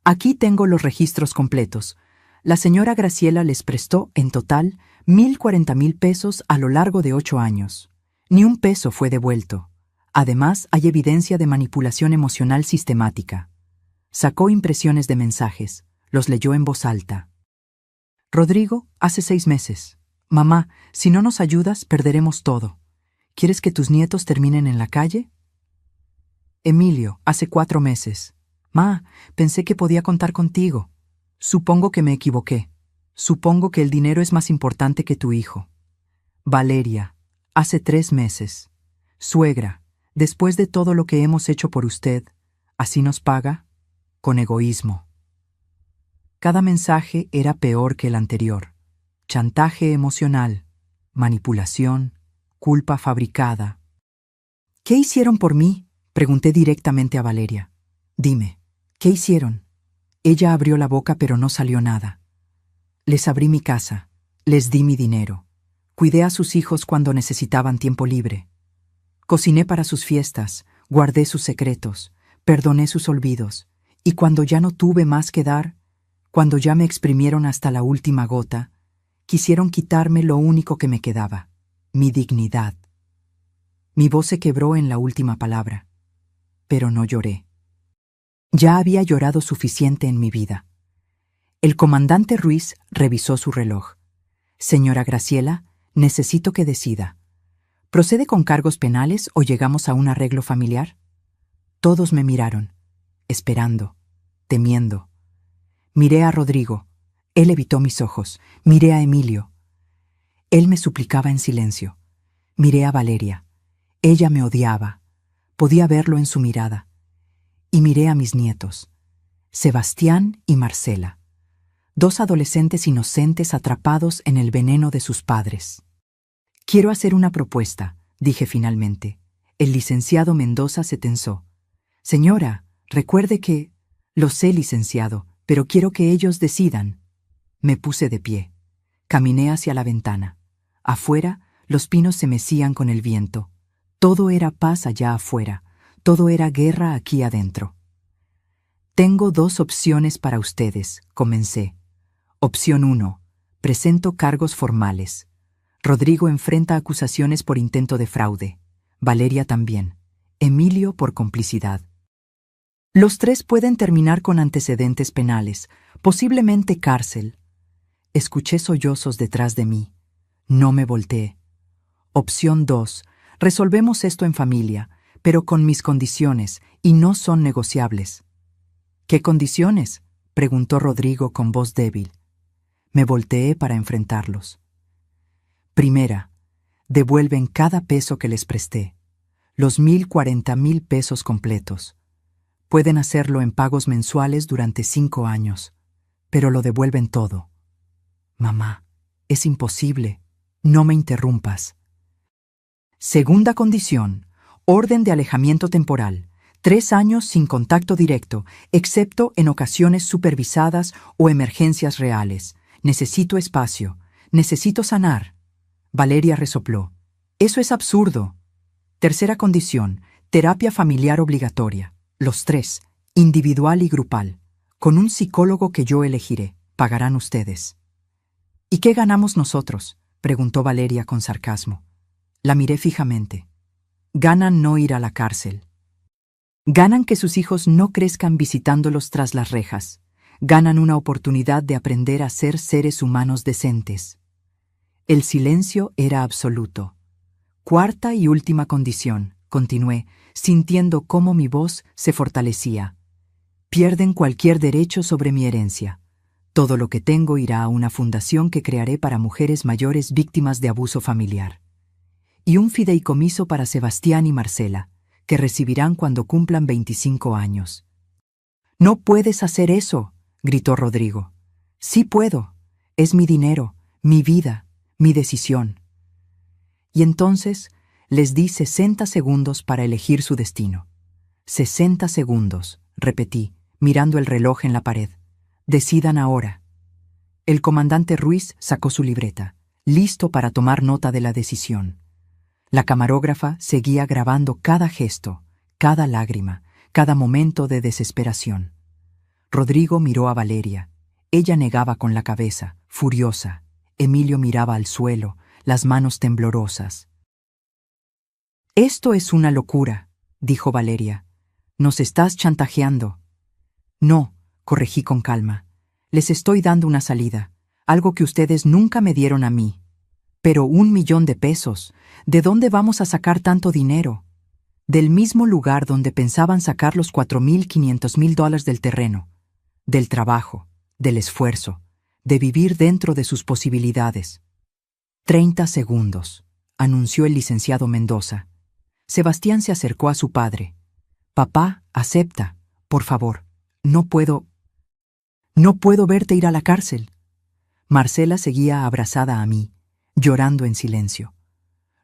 Aquí tengo los registros completos. La señora Graciela les prestó, en total, 1,040,000 pesos a lo largo de 8 años. Ni un peso fue devuelto. Además, hay evidencia de manipulación emocional sistemática. Sacó impresiones de mensajes. Los leyó en voz alta. Rodrigo, hace 6 meses. Mamá, si no nos ayudas, perderemos todo. ¿Quieres que tus nietos terminen en la calle? Emilio, hace 4 meses. Ma, pensé que podía contar contigo. Supongo que me equivoqué. Supongo que el dinero es más importante que tu hijo. Valeria, hace 3 meses. Suegra, después de todo lo que hemos hecho por usted, ¿así nos paga? Con egoísmo. Cada mensaje era peor que el anterior. Chantaje emocional, manipulación, culpa fabricada. ¿Qué hicieron por mí?, pregunté directamente a Valeria. Dime, ¿qué hicieron? Ella abrió la boca pero no salió nada. Les abrí mi casa, les di mi dinero. Cuidé a sus hijos cuando necesitaban tiempo libre. Cociné para sus fiestas, guardé sus secretos, perdoné sus olvidos, y cuando ya no tuve más que dar, cuando ya me exprimieron hasta la última gota, quisieron quitarme lo único que me quedaba, mi dignidad. Mi voz se quebró en la última palabra, pero no lloré. Ya había llorado suficiente en mi vida. El comandante Ruiz revisó su reloj. Señora Graciela, necesito que decida. ¿Procede con cargos penales o llegamos a un arreglo familiar? Todos me miraron, esperando, temiendo. Miré a Rodrigo. Él evitó mis ojos. Miré a Emilio. Él me suplicaba en silencio. Miré a Valeria. Ella me odiaba. Podía verlo en su mirada. Y miré a mis nietos, Sebastián y Marcela, 2 adolescentes inocentes atrapados en el veneno de sus padres. Quiero hacer una propuesta, dije finalmente. El licenciado Mendoza se tensó. Señora, recuerde que... Lo sé, licenciado, pero quiero que ellos decidan. Me puse de pie. Caminé hacia la ventana. Afuera, los pinos se mecían con el viento. Todo era paz allá afuera. Todo era guerra aquí adentro. Tengo 2 opciones para ustedes, comencé. Opción 1. Presento cargos formales. Rodrigo enfrenta acusaciones por intento de fraude. Valeria también. Emilio por complicidad. Los 3 pueden terminar con antecedentes penales, posiblemente cárcel. Escuché sollozos detrás de mí. No me volteé. Opción 2. Resolvemos esto en familia, pero con mis condiciones, y no son negociables. ¿Qué condiciones?, preguntó Rodrigo con voz débil. Me volteé para enfrentarlos. Primera, devuelven cada peso que les presté, los 1,040,000 pesos completos. Pueden hacerlo en pagos mensuales durante 5 años, pero lo devuelven todo. Mamá, es imposible. No me interrumpas. Segunda condición, orden de alejamiento temporal. 3 años sin contacto directo, excepto en ocasiones supervisadas o emergencias reales. Necesito espacio. Necesito sanar. Valeria resopló. Eso es absurdo. Tercera condición, terapia familiar obligatoria. Los 3, individual y grupal, con un psicólogo que yo elegiré. Pagarán ustedes. ¿Y qué ganamos nosotros?, preguntó Valeria con sarcasmo. La miré fijamente. Ganan no ir a la cárcel. Ganan que sus hijos no crezcan visitándolos tras las rejas. Ganan una oportunidad de aprender a ser seres humanos decentes. El silencio era absoluto. Cuarta y última condición, continué, sintiendo cómo mi voz se fortalecía. Pierden cualquier derecho sobre mi herencia. Todo lo que tengo irá a una fundación que crearé para mujeres mayores víctimas de abuso familiar. Y un fideicomiso para Sebastián y Marcela, que recibirán cuando cumplan 25 años. «No puedes hacer eso», gritó Rodrigo. «Sí puedo. Es mi dinero, mi vida, mi decisión». Y entonces les di 60 segundos para elegir su destino. 60 segundos, repetí, mirando el reloj en la pared. Decidan ahora. El comandante Ruiz sacó su libreta, listo para tomar nota de la decisión. La camarógrafa seguía grabando cada gesto, cada lágrima, cada momento de desesperación. Rodrigo miró a Valeria. Ella negaba con la cabeza, furiosa. Emilio miraba al suelo, las manos temblorosas. «Esto es una locura», dijo Valeria. «Nos estás chantajeando». «No», corregí con calma. «Les estoy dando una salida, algo que ustedes nunca me dieron a mí». «Pero $1.000.000, ¿de dónde vamos a sacar tanto dinero?» «Del mismo lugar donde pensaban sacar los $4.500.000 del terreno, del trabajo, del esfuerzo, de vivir dentro de sus posibilidades». 30 segundos, anunció el licenciado Mendoza. Sebastián se acercó a su padre. «Papá, acepta, por favor. No puedo verte ir a la cárcel». Marcela seguía abrazada a mí, llorando en silencio.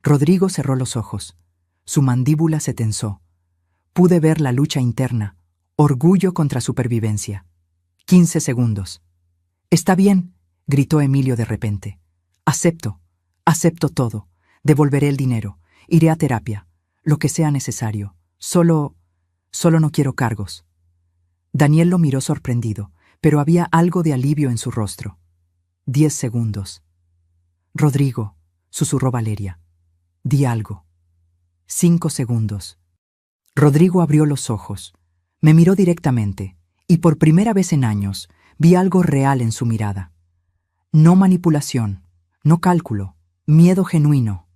Rodrigo cerró los ojos. Su mandíbula se tensó. Pude ver la lucha interna, orgullo contra supervivencia. 15 segundos. «Está bien», gritó Emilio de repente. Acepto todo. Devolveré el dinero. Iré a terapia. Lo que sea necesario. Solo no quiero cargos». Daniel lo miró sorprendido, pero había algo de alivio en su rostro. 10 segundos. «Rodrigo», susurró Valeria. «Di algo». 5 segundos. Rodrigo abrió los ojos. Me miró directamente, y por primera vez en años vi algo real en su mirada. No manipulación, no cálculo, miedo genuino.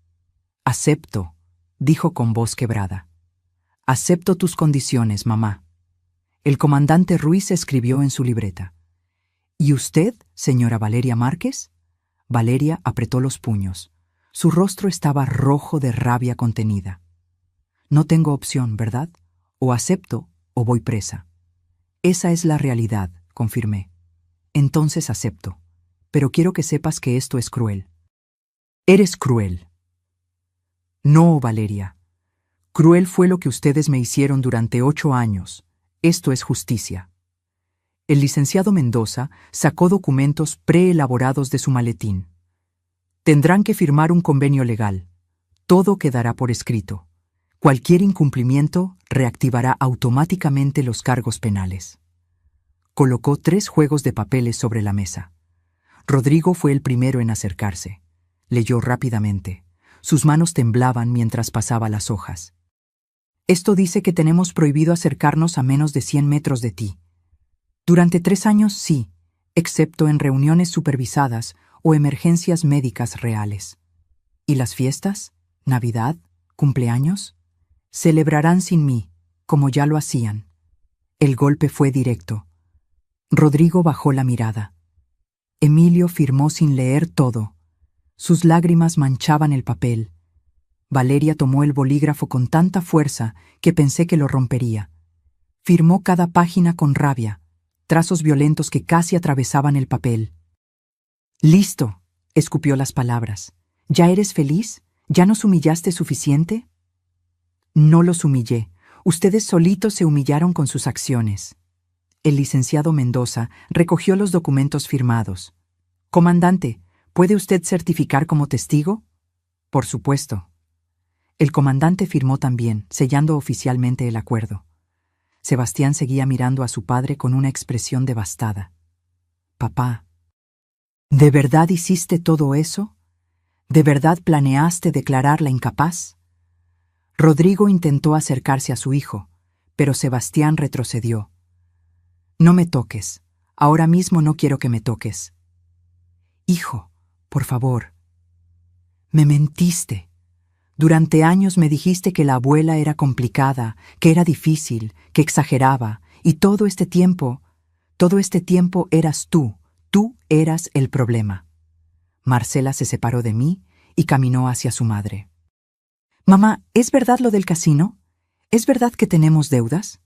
«Acepto», dijo con voz quebrada. «Acepto tus condiciones, mamá». El comandante Ruiz escribió en su libreta. «¿Y usted, señora Valeria Márquez?» Valeria apretó los puños. Su rostro estaba rojo de rabia contenida. «No tengo opción, ¿verdad? O acepto o voy presa». «Esa es la realidad», confirmé. «Entonces acepto. Pero quiero que sepas que esto es cruel». «Eres cruel». «No, Valeria. Cruel fue lo que ustedes me hicieron durante 8 años. Esto es justicia». El licenciado Mendoza sacó documentos preelaborados de su maletín. «Tendrán que firmar un convenio legal. Todo quedará por escrito. Cualquier incumplimiento reactivará automáticamente los cargos penales». Colocó 3 juegos de papeles sobre la mesa. Rodrigo fue el primero en acercarse. Leyó rápidamente. Sus manos temblaban mientras pasaba las hojas. «Esto dice que tenemos prohibido acercarnos a menos de 100 metros de ti. Durante 3 años sí, excepto en reuniones supervisadas o emergencias médicas reales. ¿Y las fiestas? ¿Navidad? ¿Cumpleaños? Celebrarán sin mí, como ya lo hacían». El golpe fue directo. Rodrigo bajó la mirada. Emilio firmó sin leer todo. Sus lágrimas manchaban el papel. Valeria tomó el bolígrafo con tanta fuerza que pensé que lo rompería. Firmó cada página con rabia, trazos violentos que casi atravesaban el papel. «Listo», escupió las palabras. «¿Ya eres feliz? ¿Ya nos humillaste suficiente?» «No los humillé. Ustedes solitos se humillaron con sus acciones». El licenciado Mendoza recogió los documentos firmados. «Comandante, ¿puede usted certificar como testigo?» «Por supuesto». El comandante firmó también, sellando oficialmente el acuerdo. Sebastián seguía mirando a su padre con una expresión devastada. «Papá, ¿de verdad hiciste todo eso? ¿De verdad planeaste declararla incapaz?» Rodrigo intentó acercarse a su hijo, pero Sebastián retrocedió. «No me toques. Ahora mismo no quiero que me toques». «Hijo, por favor». «Me mentiste. Durante años me dijiste que la abuela era complicada, que era difícil, que exageraba, y todo este tiempo eras tú eras el problema. Marcela se separó de mí y caminó hacia su madre. Mamá, ¿es verdad lo del casino? ¿Es verdad que tenemos deudas?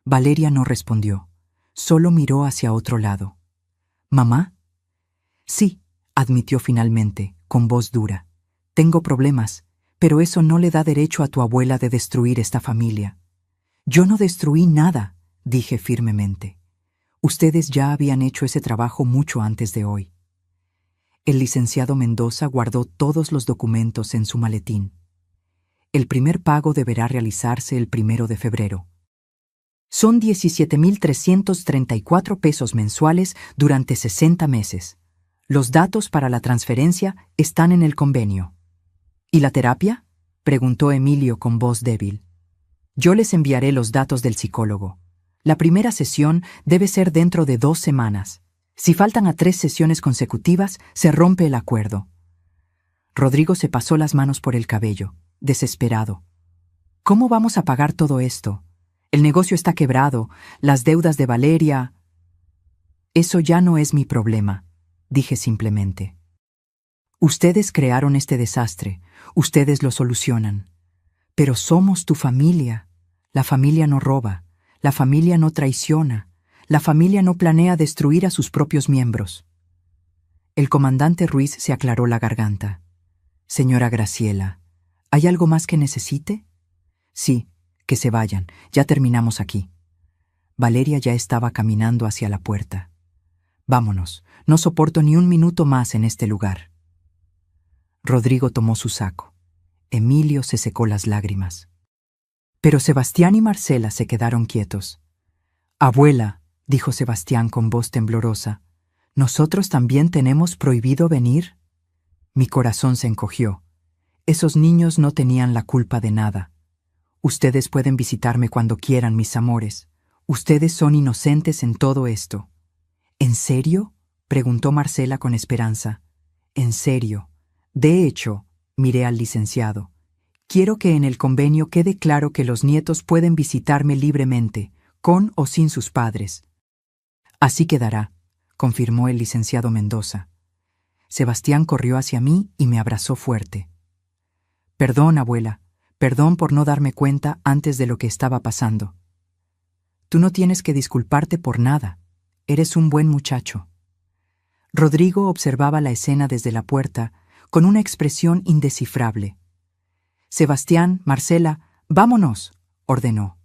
Valeria no respondió, solo miró hacia otro lado. ¿Mamá? Sí, admitió finalmente, con voz dura. Tengo problemas, pero eso no le da derecho a tu abuela de destruir esta familia. Yo no destruí nada, dije firmemente. Ustedes ya habían hecho ese trabajo mucho antes de hoy. El licenciado Mendoza guardó todos los documentos en su maletín. El primer pago deberá realizarse el 1 de febrero. Son 17,334 pesos mensuales durante 60 meses. Los datos para la transferencia están en el convenio. ¿Y la terapia?, preguntó Emilio con voz débil. Yo les enviaré los datos del psicólogo. La primera sesión debe ser dentro de 2 semanas. Si faltan a 3 sesiones consecutivas, se rompe el acuerdo. Rodrigo se pasó las manos por el cabello, desesperado. ¿Cómo vamos a pagar todo esto? El negocio está quebrado, las deudas de Valeria... Eso ya no es mi problema, dije simplemente. Ustedes crearon este desastre, ustedes lo solucionan. Pero somos tu familia. La familia no roba, la familia no traiciona, la familia no planea destruir a sus propios miembros. El comandante Ruiz se aclaró la garganta. Señora Graciela, ¿hay algo más que necesite? Sí, que se vayan, ya terminamos aquí. Valeria ya estaba caminando hacia la puerta. Vámonos, no soporto ni un minuto más en este lugar. Rodrigo tomó su saco. Emilio se secó las lágrimas. Pero Sebastián y Marcela se quedaron quietos. Abuela, dijo Sebastián con voz temblorosa, ¿nosotros también tenemos prohibido venir? Mi corazón se encogió. Esos niños no tenían la culpa de nada. Ustedes pueden visitarme cuando quieran, mis amores. Ustedes son inocentes en todo esto. ¿En serio?, preguntó Marcela con esperanza. En serio. De hecho, miré al licenciado. Quiero que en el convenio quede claro que los nietos pueden visitarme libremente, con o sin sus padres. Así quedará, confirmó el licenciado Mendoza. Sebastián corrió hacia mí y me abrazó fuerte. Perdón, abuela, perdón por no darme cuenta antes de lo que estaba pasando. Tú no tienes que disculparte por nada. Eres un buen muchacho. Rodrigo observaba la escena desde la puerta con una expresión indescifrable. Sebastián, Marcela, vámonos, ordenó.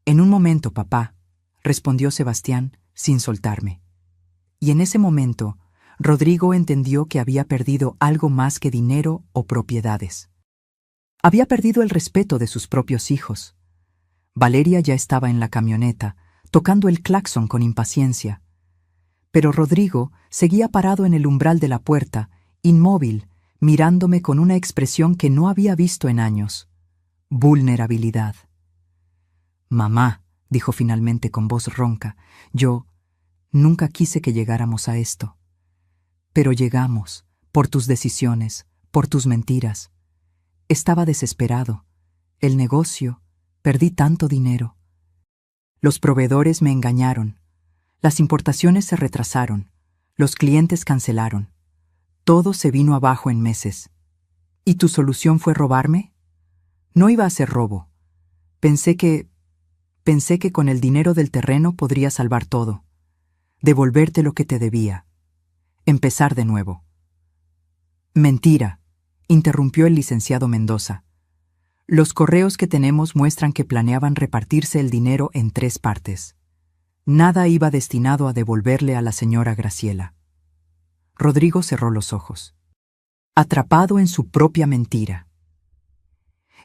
En un momento, papá, respondió Sebastián sin soltarme. Y en ese momento, Rodrigo entendió que había perdido algo más que dinero o propiedades. Había perdido el respeto de sus propios hijos. Valeria ya estaba en la camioneta, tocando el claxon con impaciencia. Pero Rodrigo seguía parado en el umbral de la puerta, inmóvil, mirándome con una expresión que no había visto en años. Vulnerabilidad. Mamá, dijo finalmente con voz ronca, yo nunca quise que llegáramos a esto. Pero llegamos, por tus decisiones, por tus mentiras. Estaba desesperado. El negocio, perdí tanto dinero. Los proveedores me engañaron. Las importaciones se retrasaron. Los clientes cancelaron. Todo se vino abajo en meses. ¿Y tu solución fue robarme? No iba a ser robo. Pensé que con el dinero del terreno podría salvar todo. Devolverte lo que te debía. Empezar de nuevo. Mentira, interrumpió el licenciado Mendoza. Los correos que tenemos muestran que planeaban repartirse el dinero en 3 partes. Nada iba destinado a devolverle a la señora Graciela. Rodrigo cerró los ojos, atrapado en su propia mentira.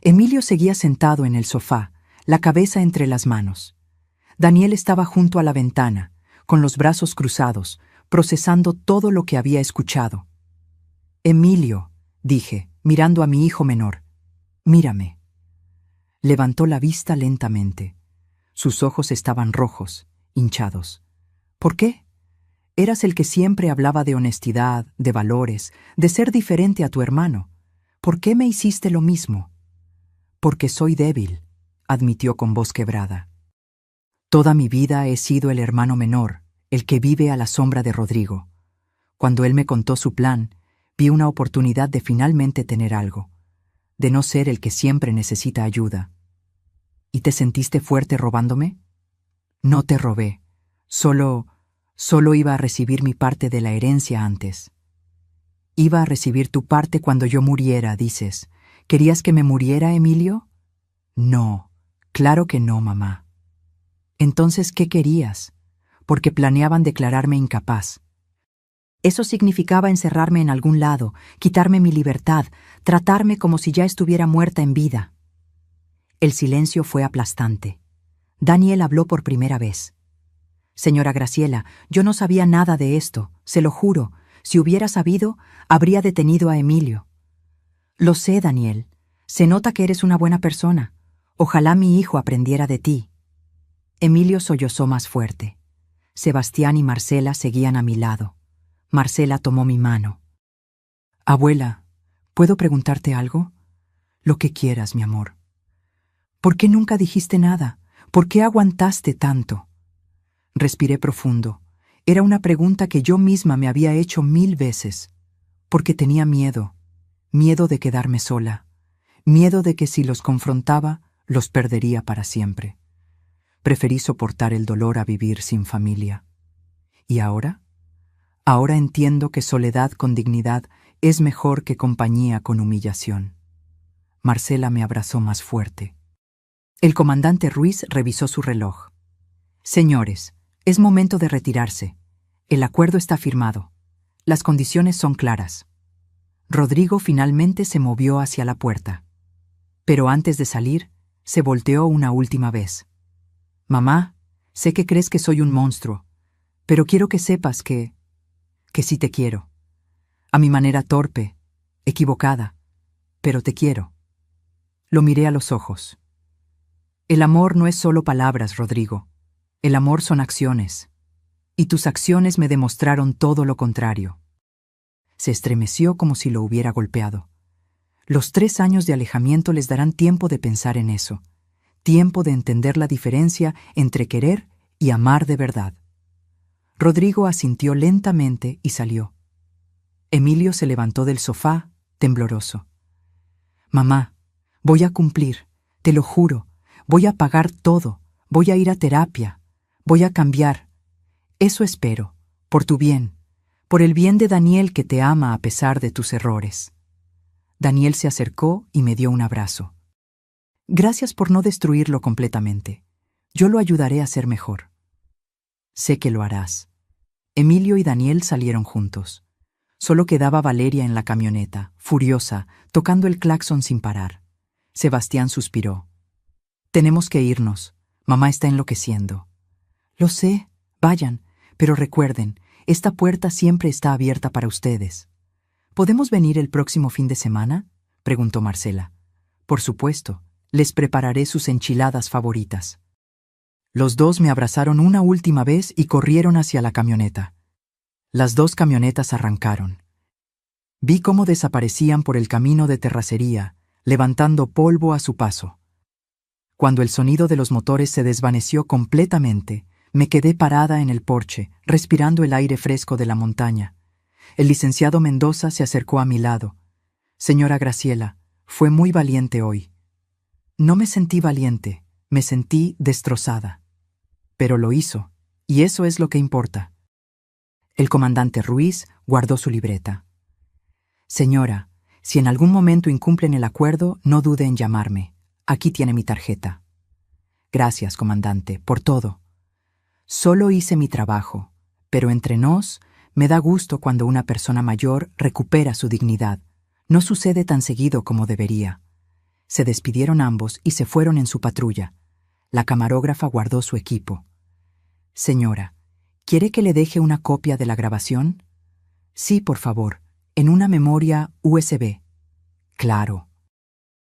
Emilio seguía sentado en el sofá, la cabeza entre las manos. Daniel estaba junto a la ventana, con los brazos cruzados, procesando todo lo que había escuchado. Emilio, dije, mirando a mi hijo menor, mírame. Levantó la vista lentamente. Sus ojos estaban rojos, hinchados. ¿Por qué? Eras el que siempre hablaba de honestidad, de valores, de ser diferente a tu hermano. ¿Por qué me hiciste lo mismo? Porque soy débil, admitió con voz quebrada. Toda mi vida he sido el hermano menor, el que vive a la sombra de Rodrigo. Cuando él me contó su plan, vi una oportunidad de finalmente tener algo, de no ser el que siempre necesita ayuda. ¿Y te sentiste fuerte robándome? No te robé, solo iba a recibir mi parte de la herencia antes. Iba a recibir tu parte cuando yo muriera, dices. ¿Querías que me muriera, Emilio? No, claro que no, mamá. Entonces, ¿qué querías? Porque planeaban declararme incapaz. Eso significaba encerrarme en algún lado, quitarme mi libertad, tratarme como si ya estuviera muerta en vida. El silencio fue aplastante. Daniel habló por primera vez. Señora Graciela, yo no sabía nada de esto, se lo juro. Si hubiera sabido, habría detenido a Emilio. Lo sé, Daniel. Se nota que eres una buena persona. Ojalá mi hijo aprendiera de ti. Emilio sollozó más fuerte. Sebastián y Marcela seguían a mi lado. Marcela tomó mi mano. Abuela, ¿puedo preguntarte algo? Lo que quieras, mi amor. ¿Por qué nunca dijiste nada? ¿Por qué aguantaste tanto? Respiré profundo. Era una pregunta que yo misma me había hecho 1000 veces. Porque tenía miedo. Miedo de quedarme sola. Miedo de que si los confrontaba, los perdería para siempre. Preferí soportar el dolor a vivir sin familia. ¿Y ahora? Ahora entiendo que soledad con dignidad es mejor que compañía con humillación. Marcela me abrazó más fuerte. El comandante Ruiz revisó su reloj. Señores, es momento de retirarse. El acuerdo está firmado. Las condiciones son claras. Rodrigo finalmente se movió hacia la puerta. Pero antes de salir, se volteó una última vez. Mamá, sé que crees que soy un monstruo, pero quiero que sepas que sí te quiero. A mi manera torpe, equivocada, pero te quiero. Lo miré a los ojos. El amor no es solo palabras, Rodrigo. El amor son acciones. Y tus acciones me demostraron todo lo contrario. Se estremeció como si lo hubiera golpeado. Los 3 años de alejamiento les darán tiempo de pensar en eso, tiempo de entender la diferencia entre querer y amar de verdad. Rodrigo asintió lentamente y salió. Emilio se levantó del sofá, tembloroso. Mamá, voy a cumplir, te lo juro, voy a pagar todo, voy a ir a terapia, voy a cambiar. Eso espero, por tu bien, por el bien de Daniel que te ama a pesar de tus errores. Daniel se acercó y me dio un abrazo. Gracias por no destruirlo completamente. Yo lo ayudaré a ser mejor. Sé que lo harás. Emilio y Daniel salieron juntos. Solo quedaba Valeria en la camioneta, furiosa, tocando el claxon sin parar. Sebastián suspiró. Tenemos que irnos. Mamá está enloqueciendo. Lo sé, vayan, pero recuerden, esta puerta siempre está abierta para ustedes. ¿Podemos venir el próximo fin de semana?, preguntó Marcela. Por supuesto, les prepararé sus enchiladas favoritas. Los dos me abrazaron una última vez y corrieron hacia la camioneta. Las 2 camionetas arrancaron. Vi cómo desaparecían por el camino de terracería, levantando polvo a su paso. Cuando el sonido de los motores se desvaneció completamente, me quedé parada en el porche, respirando el aire fresco de la montaña. El licenciado Mendoza se acercó a mi lado. Señora Graciela, fue muy valiente hoy. No me sentí valiente, me sentí destrozada. Pero lo hizo, y eso es lo que importa. El comandante Ruiz guardó su libreta. Señora, si en algún momento incumplen el acuerdo, no dude en llamarme. Aquí tiene mi tarjeta. Gracias, comandante, por todo. Solo hice mi trabajo, pero entre nos, me da gusto cuando una persona mayor recupera su dignidad. No sucede tan seguido como debería. Se despidieron ambos y se fueron en su patrulla. La camarógrafa guardó su equipo. Señora, ¿quiere que le deje una copia de la grabación? Sí, por favor, en una memoria USB. Claro.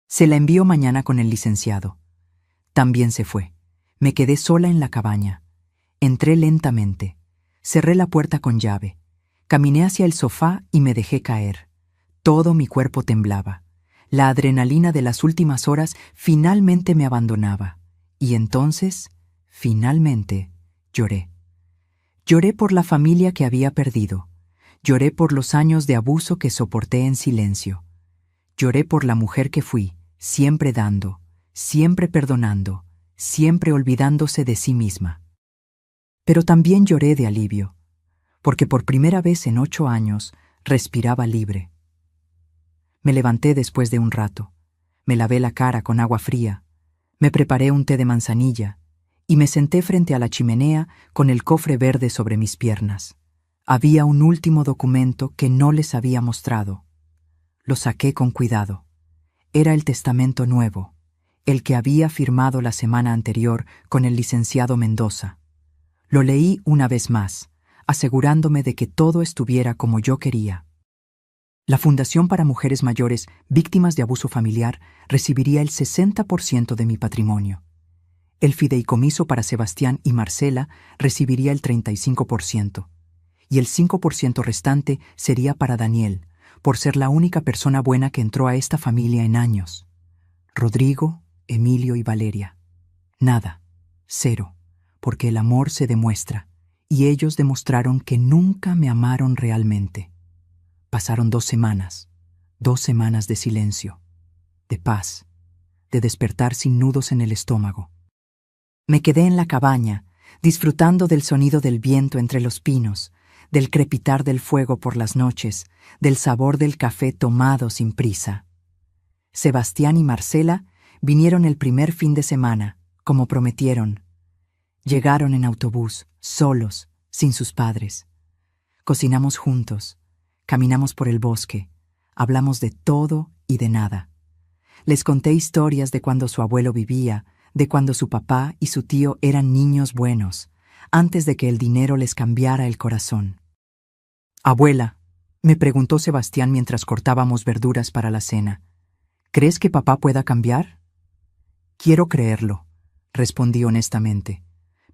Se la envío mañana con el licenciado. También se fue. Me quedé sola en la cabaña. Entré lentamente. Cerré la puerta con llave. Caminé hacia el sofá y me dejé caer. Todo mi cuerpo temblaba. La adrenalina de las últimas horas finalmente me abandonaba. Y entonces, finalmente, lloré. Lloré por la familia que había perdido. Lloré por los años de abuso que soporté en silencio. Lloré por la mujer que fui, siempre dando, siempre perdonando, siempre olvidándose de sí misma. Pero también lloré de alivio, porque por primera vez en 8 años respiraba libre. Me levanté después de un rato, me lavé la cara con agua fría, me preparé un té de manzanilla y me senté frente a la chimenea con el cofre verde sobre mis piernas. Había un último documento que no les había mostrado. Lo saqué con cuidado. Era el testamento nuevo, el que había firmado la semana anterior con el licenciado Mendoza. Lo leí una vez más, asegurándome de que todo estuviera como yo quería. La Fundación para Mujeres Mayores Víctimas de Abuso Familiar recibiría el 60% de mi patrimonio. El fideicomiso para Sebastián y Marcela recibiría el 35%, y el 5% restante sería para Daniel, por ser la única persona buena que entró a esta familia en años. Rodrigo, Emilio y Valeria. Nada, cero, porque el amor se demuestra, y ellos demostraron que nunca me amaron realmente. Pasaron 2 semanas, 2 semanas de silencio, de paz, de despertar sin nudos en el estómago. Me quedé en la cabaña, disfrutando del sonido del viento entre los pinos, del crepitar del fuego por las noches, del sabor del café tomado sin prisa. Sebastián y Marcela vinieron el primer fin de semana, como prometieron. Llegaron en autobús, solos, sin sus padres. Cocinamos juntos, caminamos por el bosque, hablamos de todo y de nada. Les conté historias de cuando su abuelo vivía, de cuando su papá y su tío eran niños buenos, antes de que el dinero les cambiara el corazón. «Abuela», me preguntó Sebastián mientras cortábamos verduras para la cena, «¿crees que papá pueda cambiar?» «Quiero creerlo», respondí honestamente,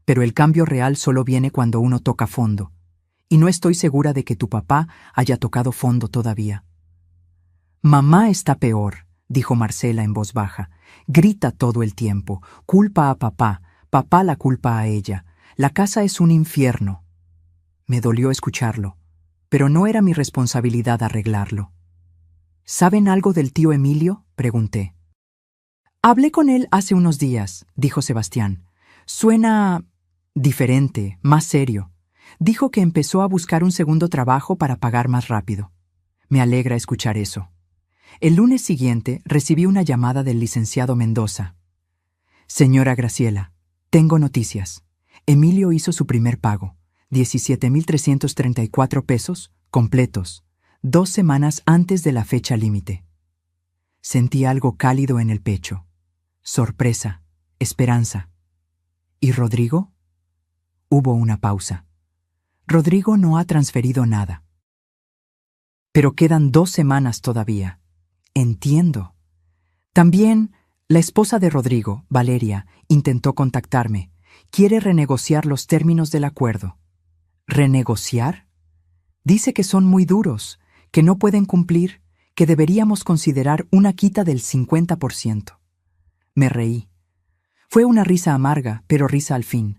«pero el cambio real solo viene cuando uno toca fondo, y no estoy segura de que tu papá haya tocado fondo todavía». «Mamá está peor», dijo Marcela en voz baja. «Grita todo el tiempo, culpa a papá, papá la culpa a ella. La casa es un infierno». Me dolió escucharlo, pero no era mi responsabilidad arreglarlo. «¿Saben algo del tío Emilio?», pregunté. «Hablé con él hace unos días», dijo Sebastián. «Suena diferente, más serio. Dijo que empezó a buscar un segundo trabajo para pagar más rápido. Me alegra escuchar eso». El lunes siguiente recibí una llamada del licenciado Mendoza. «Señora Graciela, tengo noticias. Emilio hizo su primer pago, 17,334 pesos, completos, 2 semanas antes de la fecha límite». Sentí algo cálido en el pecho. Sorpresa, esperanza. ¿Y Rodrigo? Hubo una pausa. Rodrigo no ha transferido nada. Pero quedan 2 semanas todavía. Entiendo. También, la esposa de Rodrigo, Valeria, intentó contactarme. Quiere renegociar los términos del acuerdo. ¿Renegociar? Dice que son muy duros, que no pueden cumplir, que deberíamos considerar una quita del 50%. Me reí. Fue una risa amarga, pero risa al fin.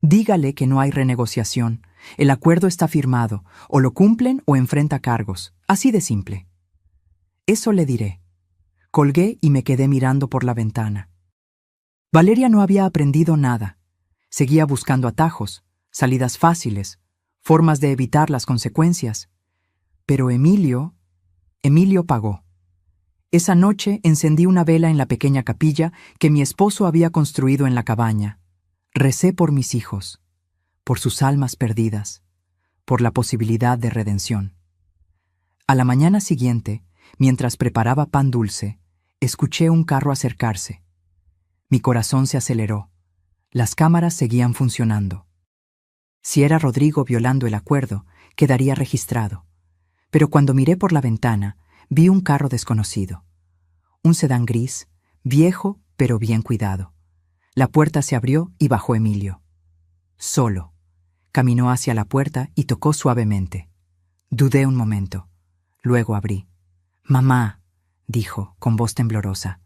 Dígale que no hay renegociación. El acuerdo está firmado, o lo cumplen o enfrenta cargos. Así de simple. Eso le diré. Colgué y me quedé mirando por la ventana. Valeria no había aprendido nada. Seguía buscando atajos, salidas fáciles, formas de evitar las consecuencias. Pero Emilio pagó. Esa noche encendí una vela en la pequeña capilla que mi esposo había construido en la cabaña. Recé por mis hijos, por sus almas perdidas, por la posibilidad de redención. A la mañana siguiente, mientras preparaba pan dulce, escuché un carro acercarse. Mi corazón se aceleró. Las cámaras seguían funcionando. Si era Rodrigo violando el acuerdo, quedaría registrado. Pero cuando miré por la ventana, vi un carro desconocido. Un sedán gris, viejo pero bien cuidado. La puerta se abrió y bajó Emilio. Solo. Caminó hacia la puerta y tocó suavemente. Dudé un momento. Luego abrí. «Mamá», dijo, con voz temblorosa.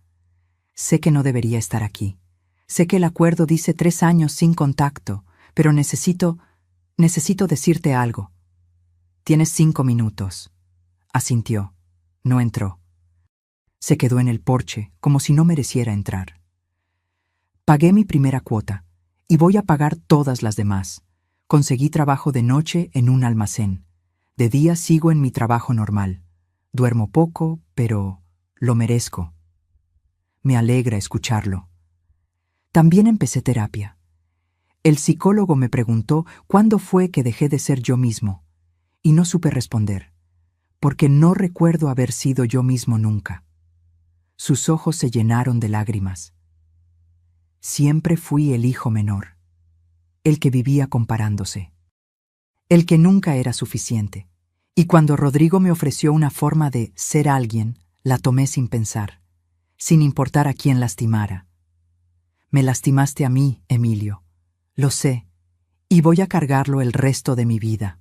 Sé que no debería estar aquí. Sé que el acuerdo dice 3 años sin contacto, pero necesito decirte algo. Tienes 5 minutos. Asintió. No entró. Se quedó en el porche, como si no mereciera entrar. Pagué mi primera cuota, y voy a pagar todas las demás. Conseguí trabajo de noche en un almacén. De día sigo en mi trabajo normal. Duermo poco, pero lo merezco. Me alegra escucharlo. También empecé terapia. El psicólogo me preguntó cuándo fue que dejé de ser yo mismo, y no supe responder, porque no recuerdo haber sido yo mismo nunca. Sus ojos se llenaron de lágrimas. Siempre fui el hijo menor, el que vivía comparándose, el que nunca era suficiente, y cuando Rodrigo me ofreció una forma de ser alguien, la tomé sin pensar, sin importar a quién lastimara. Me lastimaste a mí, Emilio. Lo sé, y voy a cargarlo el resto de mi vida.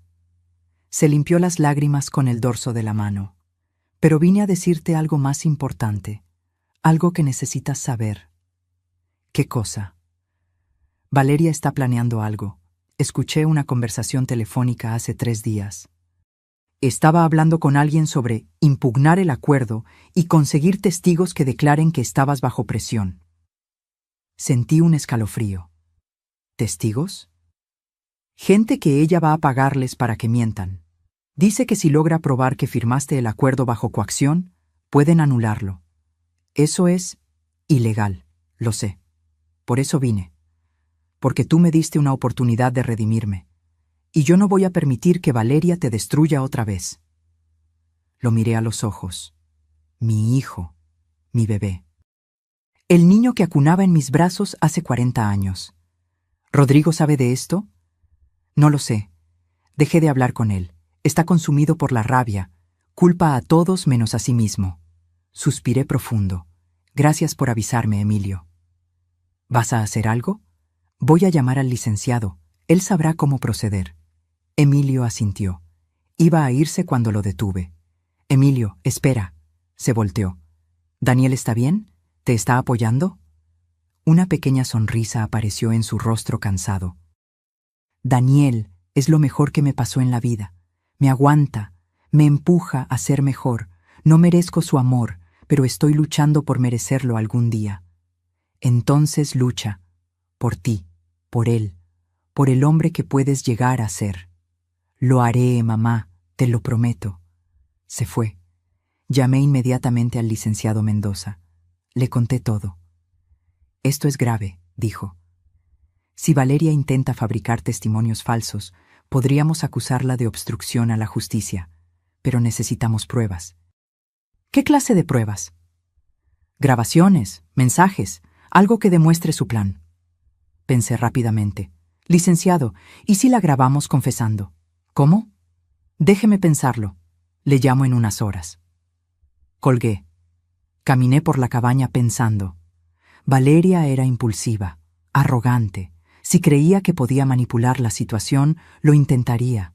Se limpió las lágrimas con el dorso de la mano. Pero vine a decirte algo más importante, algo que necesitas saber. ¿Qué cosa? Valeria está planeando algo. Escuché una conversación telefónica hace 3 días. Estaba hablando con alguien sobre impugnar el acuerdo y conseguir testigos que declaren que estabas bajo presión. Sentí un escalofrío. ¿Testigos? Gente que ella va a pagarles para que mientan. Dice que si logra probar que firmaste el acuerdo bajo coacción, pueden anularlo. Eso es ilegal, lo sé. Por eso vine. Porque tú me diste una oportunidad de redimirme. Y yo no voy a permitir que Valeria te destruya otra vez. Lo miré a los ojos. Mi hijo, mi bebé. El niño que acunaba en mis brazos hace 40 años. ¿Rodrigo sabe de esto? No lo sé. Dejé de hablar con él. Está consumido por la rabia. Culpa a todos menos a sí mismo. Suspiré profundo. Gracias por avisarme, Emilio. ¿Vas a hacer algo? Voy a llamar al licenciado. Él sabrá cómo proceder. Emilio asintió. Iba a irse cuando lo detuve. Emilio, espera. Se volteó. ¿Daniel está bien? ¿Te está apoyando? Una pequeña sonrisa apareció en su rostro cansado. Daniel es lo mejor que me pasó en la vida. Me aguanta, me empuja a ser mejor. No merezco su amor, pero estoy luchando por merecerlo algún día. Entonces lucha. Por ti, por él, por el hombre que puedes llegar a ser. Lo haré, mamá, te lo prometo. Se fue. Llamé inmediatamente al licenciado Mendoza. Le conté todo. Esto es grave, dijo. Si Valeria intenta fabricar testimonios falsos, podríamos acusarla de obstrucción a la justicia, pero necesitamos pruebas. ¿Qué clase de pruebas? Grabaciones, mensajes, algo que demuestre su plan. Pensé rápidamente. Licenciado, ¿y si la grabamos confesando? ¿Cómo? Déjeme pensarlo. Le llamo en unas horas. Colgué. Caminé por la cabaña pensando. Valeria era impulsiva, arrogante. Si creía que podía manipular la situación, lo intentaría.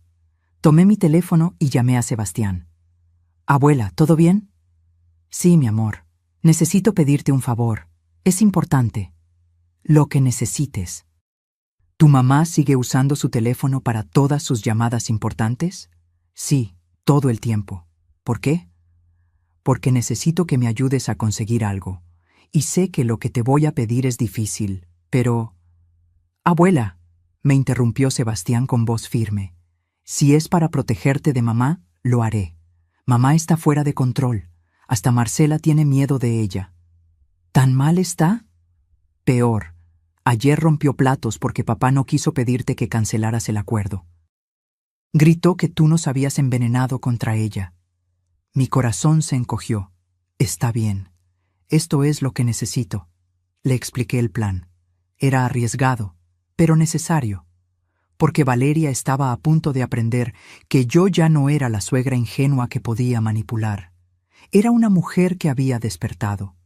Tomé mi teléfono y llamé a Sebastián. Abuela, ¿todo bien? Sí, mi amor. Necesito pedirte un favor. Es importante. Lo que necesites. ¿Tu mamá sigue usando su teléfono para todas sus llamadas importantes? Sí, todo el tiempo. ¿Por qué? Porque necesito que me ayudes a conseguir algo. Y sé que lo que te voy a pedir es difícil, pero... Abuela, me interrumpió Sebastián con voz firme. Si es para protegerte de mamá, lo haré. Mamá está fuera de control. Hasta Marcela tiene miedo de ella. ¿Tan mal está? Peor. Ayer rompió platos porque papá no quiso pedirte que cancelaras el acuerdo. Gritó que tú nos habías envenenado contra ella. Mi corazón se encogió. Está bien. Esto es lo que necesito. Le expliqué el plan. Era arriesgado, pero necesario, porque Valeria estaba a punto de aprender que yo ya no era la suegra ingenua que podía manipular. Era una mujer que había despertado.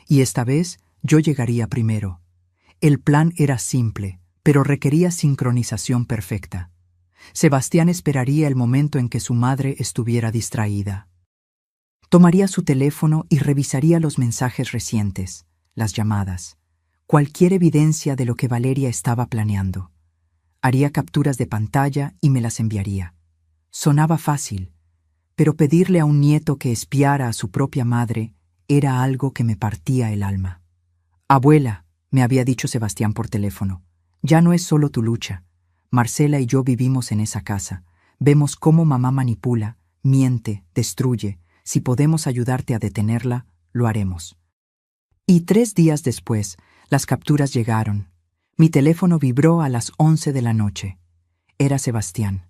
Y esta vez yo llegaría primero. El plan era simple, pero requería sincronización perfecta. Sebastián esperaría el momento en que su madre estuviera distraída. Tomaría su teléfono y revisaría los mensajes recientes, las llamadas, cualquier evidencia de lo que Valeria estaba planeando. Haría capturas de pantalla y me las enviaría. Sonaba fácil, pero pedirle a un nieto que espiara a su propia madre era algo que me partía el alma. «Abuela», me había dicho Sebastián por teléfono, «ya no es solo tu lucha. Marcela y yo vivimos en esa casa. Vemos cómo mamá manipula, miente, destruye. Si podemos ayudarte a detenerla, lo haremos». Y 3 días después, las capturas llegaron. Mi teléfono vibró a las 11 de la noche. Era Sebastián.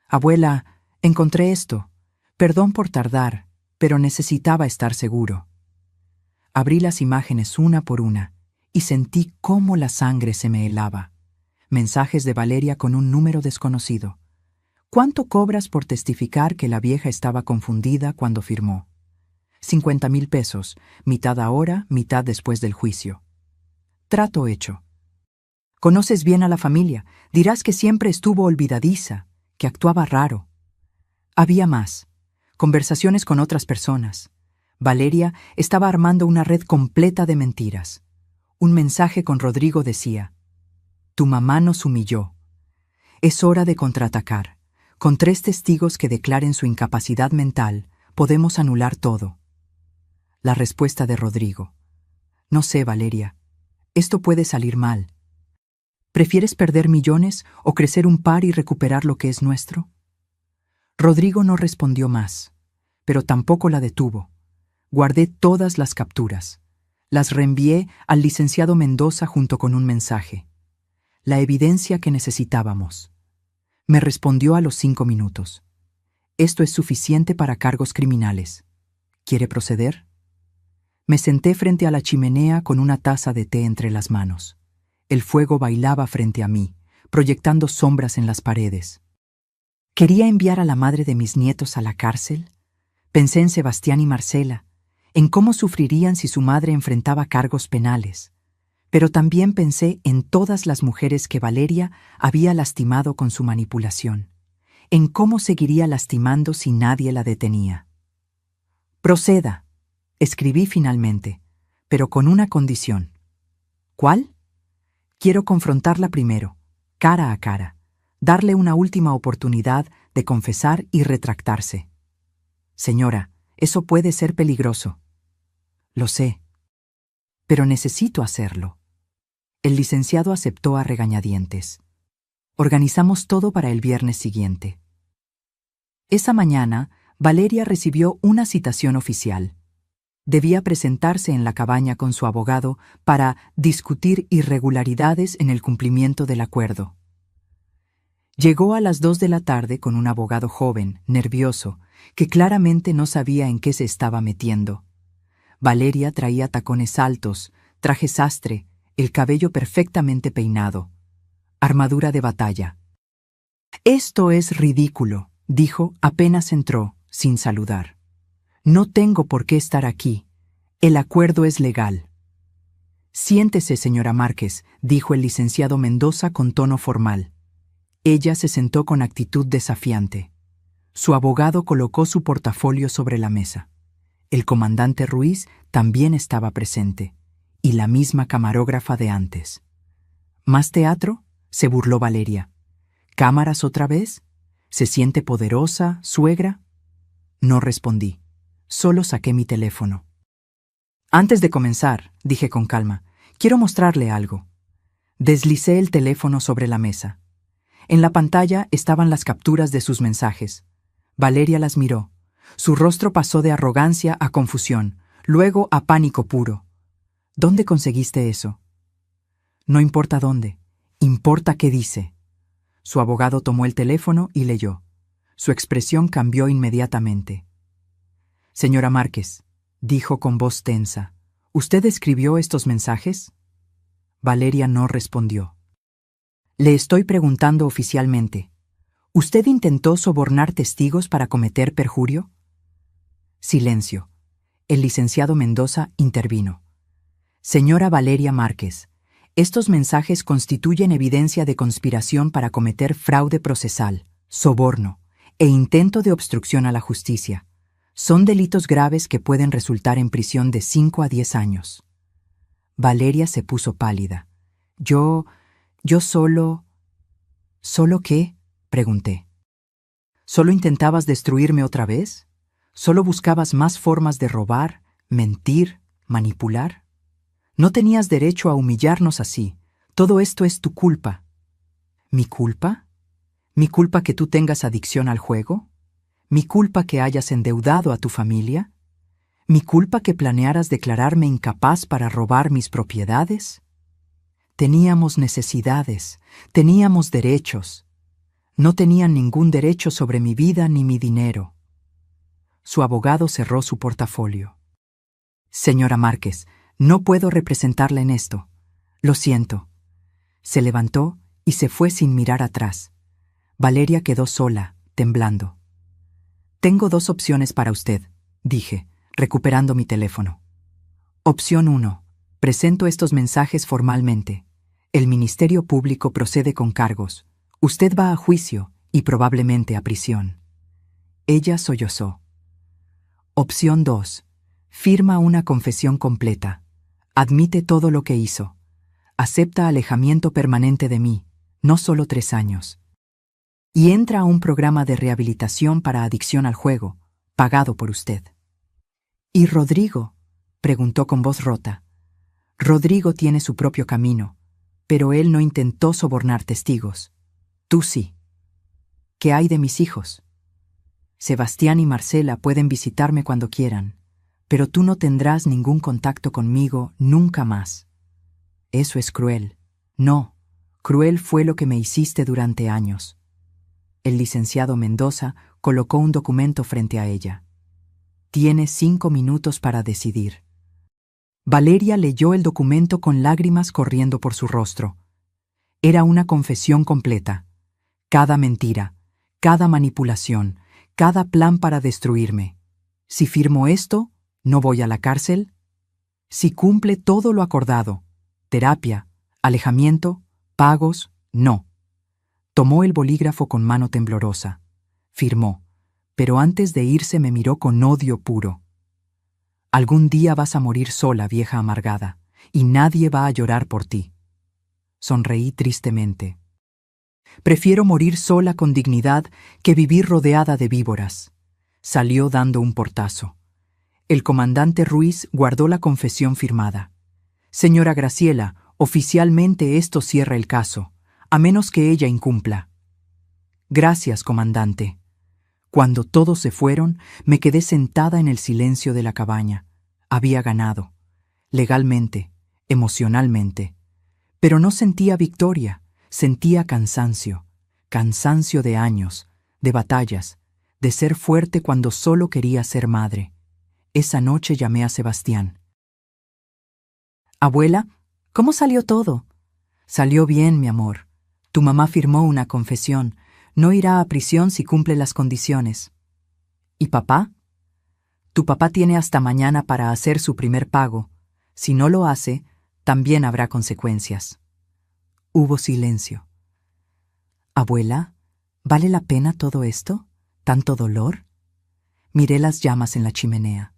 «Abuela, encontré esto. Perdón por tardar, pero necesitaba estar seguro». Abrí las imágenes una por una y sentí cómo la sangre se me helaba. Mensajes de Valeria con un número desconocido. «¿Cuánto cobras por testificar que la vieja estaba confundida cuando firmó?» 50,000 pesos, mitad ahora, mitad después del juicio. Trato hecho. «Conoces bien a la familia, dirás que siempre estuvo olvidadiza, que actuaba raro». Había más. Conversaciones con otras personas. Valeria estaba armando una red completa de mentiras. Un mensaje con Rodrigo decía: «Tu mamá nos humilló. Es hora de contraatacar. Con 3 testigos que declaren su incapacidad mental, podemos anular todo». La respuesta de Rodrigo: «No sé, Valeria. Esto puede salir mal. ¿Prefieres perder millones o crecer un par y recuperar lo que es nuestro?». Rodrigo no respondió más, pero tampoco la detuvo. Guardé todas las capturas. Las reenvié al licenciado Mendoza junto con un mensaje. La evidencia que necesitábamos. Me respondió a los 5 minutos. «Esto es suficiente para cargos criminales. ¿Quiere proceder?». Me senté frente a la chimenea con una taza de té entre las manos. El fuego bailaba frente a mí, proyectando sombras en las paredes. ¿Quería enviar a la madre de mis nietos a la cárcel? Pensé en Sebastián y Marcela, en cómo sufrirían si su madre enfrentaba cargos penales. Pero también pensé en todas las mujeres que Valeria había lastimado con su manipulación, en cómo seguiría lastimando si nadie la detenía. «Proceda», escribí finalmente, pero con una condición. «¿Cuál?». «Quiero confrontarla primero, cara a cara, darle una última oportunidad de confesar y retractarse». «Señora, eso puede ser peligroso». «Lo sé, pero necesito hacerlo». El licenciado aceptó a regañadientes. Organizamos todo para el viernes siguiente. Esa mañana, Valeria recibió una citación oficial. Debía presentarse en la cabaña con su abogado para discutir irregularidades en el cumplimiento del acuerdo. Llegó a las 2 de la tarde con un abogado joven, nervioso, que claramente no sabía en qué se estaba metiendo. Valeria traía tacones altos, traje sastre, el cabello perfectamente peinado, armadura de batalla. «Esto es ridículo», dijo apenas entró, sin saludar. «No tengo por qué estar aquí. El acuerdo es legal». «Siéntese, señora Márquez», dijo el licenciado Mendoza con tono formal. Ella se sentó con actitud desafiante. Su abogado colocó su portafolio sobre la mesa. El comandante Ruiz también estaba presente, y la misma camarógrafa de antes. «¿Más teatro?», se burló Valeria. «¿Cámaras otra vez? ¿Se siente poderosa, suegra?». No respondí. Solo saqué mi teléfono. «Antes de comenzar», dije con calma, «quiero mostrarle algo». Deslicé el teléfono sobre la mesa. En la pantalla estaban las capturas de sus mensajes. Valeria las miró. Su rostro pasó de arrogancia a confusión, luego a pánico puro. «¿Dónde conseguiste eso?». «No importa dónde, importa qué dice». Su abogado tomó el teléfono y leyó. Su expresión cambió inmediatamente. «Señora Márquez», dijo con voz tensa, «¿usted escribió estos mensajes?». Valeria no respondió. «Le estoy preguntando oficialmente. ¿Usted intentó sobornar testigos para cometer perjurio?». Silencio. El licenciado Mendoza intervino. «Señora Valeria Márquez, estos mensajes constituyen evidencia de conspiración para cometer fraude procesal, soborno e intento de obstrucción a la justicia. Son delitos graves que pueden resultar en prisión de 5 a 10 años. Valeria se puso pálida. Yo solo... ¿Solo qué? Pregunté. ¿Solo intentabas destruirme otra vez? ¿Solo buscabas más formas de robar, mentir, manipular? No tenías derecho a humillarnos así. Todo esto es tu culpa. ¿Mi culpa? ¿Mi culpa que tú tengas adicción al juego? ¿Mi culpa que hayas endeudado a tu familia? ¿Mi culpa que planearas declararme incapaz para robar mis propiedades? Teníamos necesidades, teníamos derechos. No tenían ningún derecho sobre mi vida ni mi dinero. Su abogado cerró su portafolio. Señora Márquez, no puedo representarla en esto. Lo siento. Se levantó y se fue sin mirar atrás. Valeria quedó sola, temblando. Tengo 2 opciones para usted, dije, recuperando mi teléfono. Opción 1. Presento estos mensajes formalmente. El Ministerio Público procede con cargos. Usted va a juicio y probablemente a prisión. Ella sollozó. Opción 2. Firma una confesión completa. Admite todo lo que hizo. Acepta alejamiento permanente de mí, no solo 3 años. Y entra a un programa de rehabilitación para adicción al juego, pagado por usted. ¿Y Rodrigo? Preguntó con voz rota. Rodrigo tiene su propio camino, pero él no intentó sobornar testigos. Tú sí. ¿Qué hay de mis hijos? Sebastián y Marcela pueden visitarme cuando quieran, pero tú no tendrás ningún contacto conmigo nunca más. Eso es cruel. No, cruel fue lo que me hiciste durante años. El licenciado Mendoza colocó un documento frente a ella. Tienes 5 minutos para decidir. Valeria leyó el documento con lágrimas corriendo por su rostro. Era una confesión completa. Cada mentira, cada manipulación, cada plan para destruirme. Si firmo esto, ¿no voy a la cárcel? Si cumple todo lo acordado, terapia, alejamiento, pagos, no. Tomó el bolígrafo con mano temblorosa. Firmó, pero antes de irse me miró con odio puro. Algún día vas a morir sola, vieja amargada, y nadie va a llorar por ti. Sonreí tristemente. Prefiero morir sola con dignidad que vivir rodeada de víboras. Salió dando un portazo. El comandante Ruiz guardó la confesión firmada. Señora Graciela, oficialmente esto cierra el caso, a menos que ella incumpla. Gracias, comandante. Cuando todos se fueron, me quedé sentada en el silencio de la cabaña. Había ganado. Legalmente, emocionalmente. Pero no sentía victoria, sentía cansancio. Cansancio de años, de batallas, de ser fuerte cuando solo quería ser madre. Esa noche llamé a Sebastián. Abuela, ¿cómo salió todo? Salió bien, mi amor. Tu mamá firmó una confesión. No irá a prisión si cumple las condiciones. ¿Y papá? Tu papá tiene hasta mañana para hacer su primer pago. Si no lo hace, también habrá consecuencias. Hubo silencio. Abuela, ¿vale la pena todo esto? ¿Tanto dolor? Miré las llamas en la chimenea.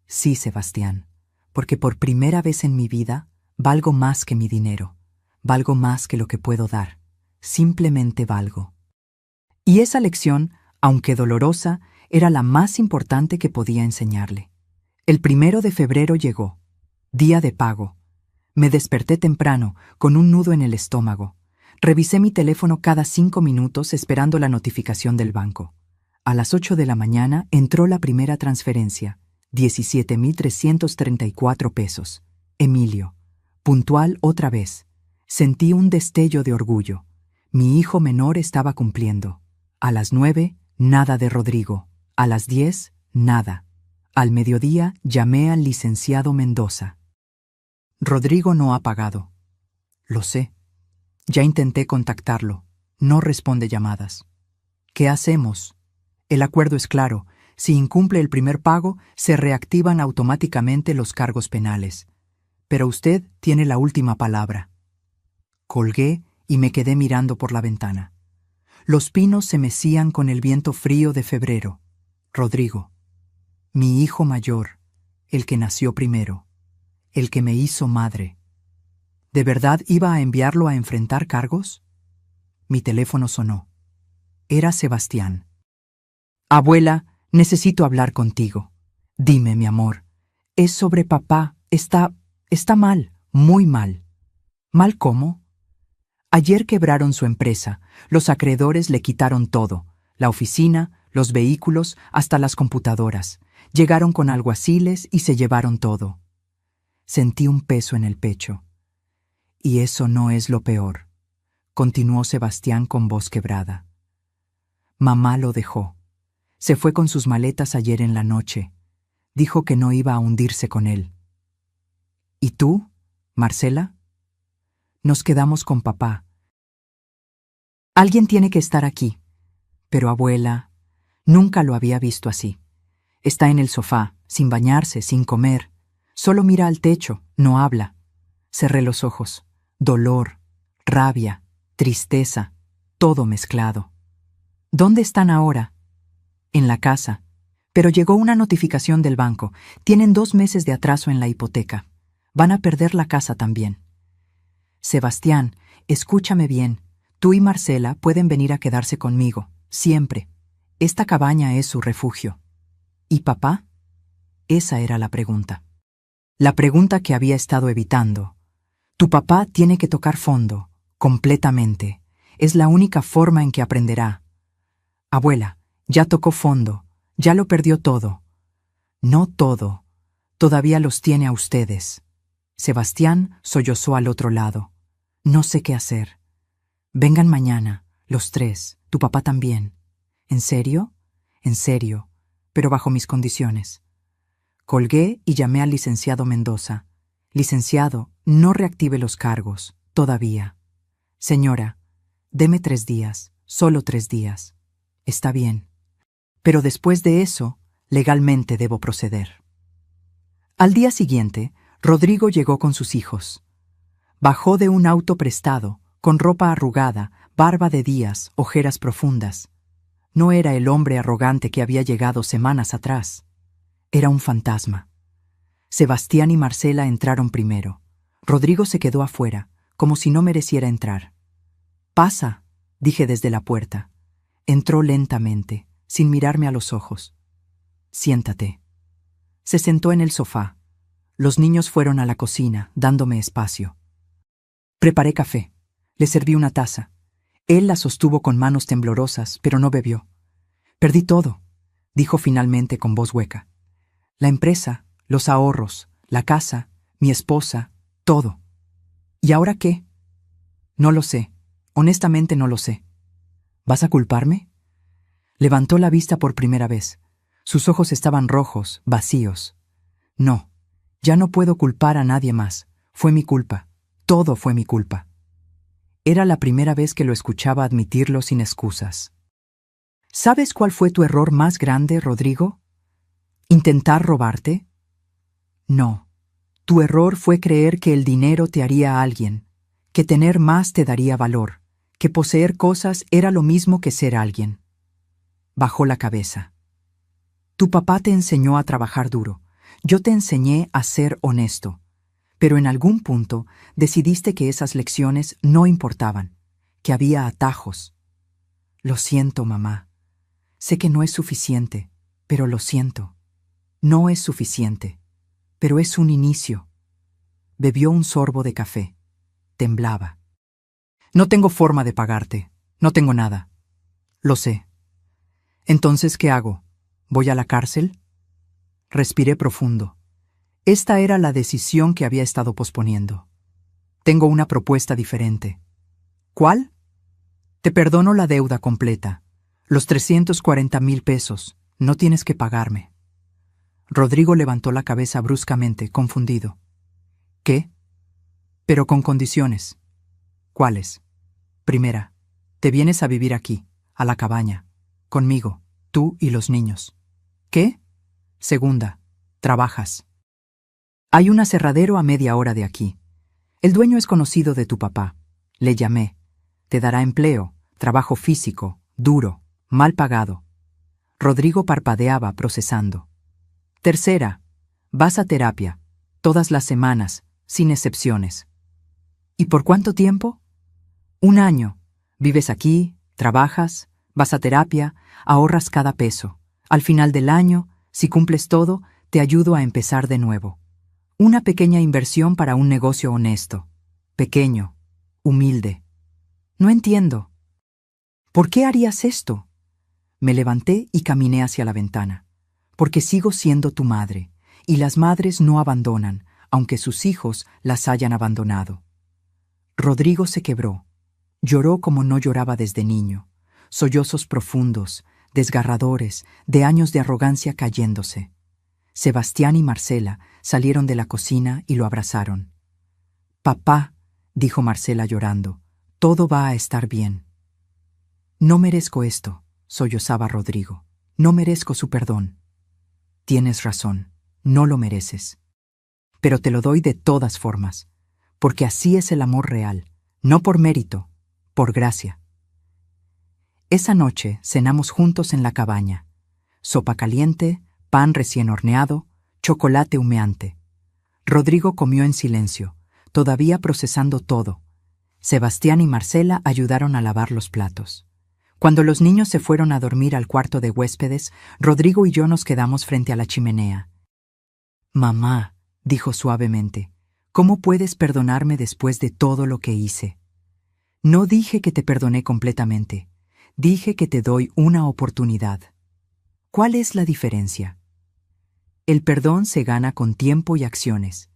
Sí, Sebastián, porque por primera vez en mi vida valgo más que mi dinero. Valgo más que lo que puedo dar. Simplemente valgo. Y esa lección, aunque dolorosa, era la más importante que podía enseñarle. El 1 de febrero llegó, día de pago. Me desperté temprano, con un nudo en el estómago. Revisé mi teléfono cada 5 minutos esperando la notificación del banco. A las 8 de la mañana entró la primera transferencia, 17,334 pesos. Emilio. Puntual otra vez. Sentí un destello de orgullo. Mi hijo menor estaba cumpliendo. A las 9, nada de Rodrigo. A las 10, nada. Al mediodía llamé al licenciado Mendoza. Rodrigo no ha pagado. Lo sé. Ya intenté contactarlo. No responde llamadas. ¿Qué hacemos? El acuerdo es claro. Si incumple el primer pago, se reactivan automáticamente los cargos penales. Pero usted tiene la última palabra. Colgué y me quedé mirando por la ventana. Los pinos se mecían con el viento frío de febrero. Rodrigo. Mi hijo mayor, el que nació primero, el que me hizo madre. ¿De verdad iba a enviarlo a enfrentar cargos? Mi teléfono sonó. Era Sebastián. Abuela, necesito hablar contigo. Dime, mi amor. Es sobre papá. Está mal, muy mal. ¿Mal cómo? Ayer quebraron su empresa. Los acreedores le quitaron todo. La oficina, los vehículos, hasta las computadoras. Llegaron con alguaciles y se llevaron todo. Sentí un peso en el pecho. Y eso no es lo peor, continuó Sebastián con voz quebrada. Mamá lo dejó. Se fue con sus maletas ayer en la noche. Dijo que no iba a hundirse con él. ¿Y tú, Marcela? Nos quedamos con papá. Alguien tiene que estar aquí. Pero abuela, nunca lo había visto así. Está en el sofá, sin bañarse, sin comer. Solo mira al techo, no habla. Cerré los ojos. Dolor, rabia, tristeza, todo mezclado. ¿Dónde están ahora? En la casa. Pero llegó una notificación del banco. Tienen 2 meses de atraso en la hipoteca. Van a perder la casa también. Sebastián, escúchame bien. Tú y Marcela pueden venir a quedarse conmigo, siempre. Esta cabaña es su refugio. ¿Y papá? Esa era la pregunta. La pregunta que había estado evitando. Tu papá tiene que tocar fondo, completamente. Es la única forma en que aprenderá. Abuela, ya tocó fondo, ya lo perdió todo. No todo. Todavía los tiene a ustedes. Sebastián sollozó al otro lado. No sé qué hacer. Vengan mañana, los 3, tu papá también. ¿En serio? En serio, pero bajo mis condiciones. Colgué y llamé al licenciado Mendoza. Licenciado, no reactive los cargos, todavía. Señora, deme 3 días, solo 3 días. Está bien. Pero después de eso, legalmente debo proceder. Al día siguiente, Rodrigo llegó con sus hijos. Bajó de un auto prestado, con ropa arrugada, barba de días, ojeras profundas. No era el hombre arrogante que había llegado semanas atrás. Era un fantasma. Sebastián y Marcela entraron primero. Rodrigo se quedó afuera, como si no mereciera entrar. «Pasa», dije desde la puerta. Entró lentamente, sin mirarme a los ojos. «Siéntate». Se sentó en el sofá. Los niños fueron a la cocina, dándome espacio. Preparé café. Le serví una taza. Él la sostuvo con manos temblorosas, pero no bebió. «Perdí todo», dijo finalmente con voz hueca. «La empresa, los ahorros, la casa, mi esposa, todo. ¿Y ahora qué?» «No lo sé. Honestamente no lo sé». «¿Vas a culparme?» Levantó la vista por primera vez. Sus ojos estaban rojos, vacíos. «No, ya no puedo culpar a nadie más. Fue mi culpa. Todo fue mi culpa». Era la primera vez que lo escuchaba admitirlo sin excusas. ¿Sabes cuál fue tu error más grande, Rodrigo? ¿Intentar robarte? No. Tu error fue creer que el dinero te haría a alguien, que tener más te daría valor, que poseer cosas era lo mismo que ser alguien. Bajó la cabeza. Tu papá te enseñó a trabajar duro. Yo te enseñé a ser honesto. Pero en algún punto decidiste que esas lecciones no importaban, que había atajos. Lo siento, mamá. Sé que no es suficiente, pero lo siento. No es suficiente, pero es un inicio. Bebió un sorbo de café. Temblaba. No tengo forma de pagarte. No tengo nada. Lo sé. Entonces, ¿qué hago? ¿Voy a la cárcel? Respiré profundo. Esta era la decisión que había estado posponiendo. Tengo una propuesta diferente. ¿Cuál? Te perdono la deuda completa. Los 340,000 pesos. No tienes que pagarme. Rodrigo levantó la cabeza bruscamente, confundido. ¿Qué? Pero con condiciones. ¿Cuáles? Primera, te vienes a vivir aquí, a la cabaña, conmigo, tú y los niños. ¿Qué? Segunda, trabajas. Hay un aserradero a media hora de aquí. El dueño es conocido de tu papá. Le llamé. Te dará empleo, trabajo físico, duro, mal pagado. Rodrigo parpadeaba procesando. Tercera, vas a terapia, todas las semanas, sin excepciones. ¿Y por cuánto tiempo? 1 año. Vives aquí, trabajas, vas a terapia, ahorras cada peso. Al final del año, si cumples todo, te ayudo a empezar de nuevo. Una pequeña inversión para un negocio honesto. Pequeño, humilde. No entiendo. ¿Por qué harías esto? Me levanté y caminé hacia la ventana. Porque sigo siendo tu madre, y las madres no abandonan, aunque sus hijos las hayan abandonado. Rodrigo se quebró. Lloró como no lloraba desde niño. Sollozos profundos, desgarradores, de años de arrogancia cayéndose. Sebastián y Marcela salieron de la cocina y lo abrazaron. «Papá», dijo Marcela llorando, «todo va a estar bien». «No merezco esto», sollozaba Rodrigo. «No merezco su perdón». «Tienes razón, no lo mereces. Pero te lo doy de todas formas, porque así es el amor real, no por mérito, por gracia». Esa noche cenamos juntos en la cabaña. Sopa caliente, pan recién horneado, chocolate humeante. Rodrigo comió en silencio, todavía procesando todo. Sebastián y Marcela ayudaron a lavar los platos. Cuando los niños se fueron a dormir al cuarto de huéspedes, Rodrigo y yo nos quedamos frente a la chimenea. «Mamá», dijo suavemente, «¿cómo puedes perdonarme después de todo lo que hice?» «No dije que te perdoné completamente. Dije que te doy una oportunidad». «¿Cuál es la diferencia?» «El perdón se gana con tiempo y acciones.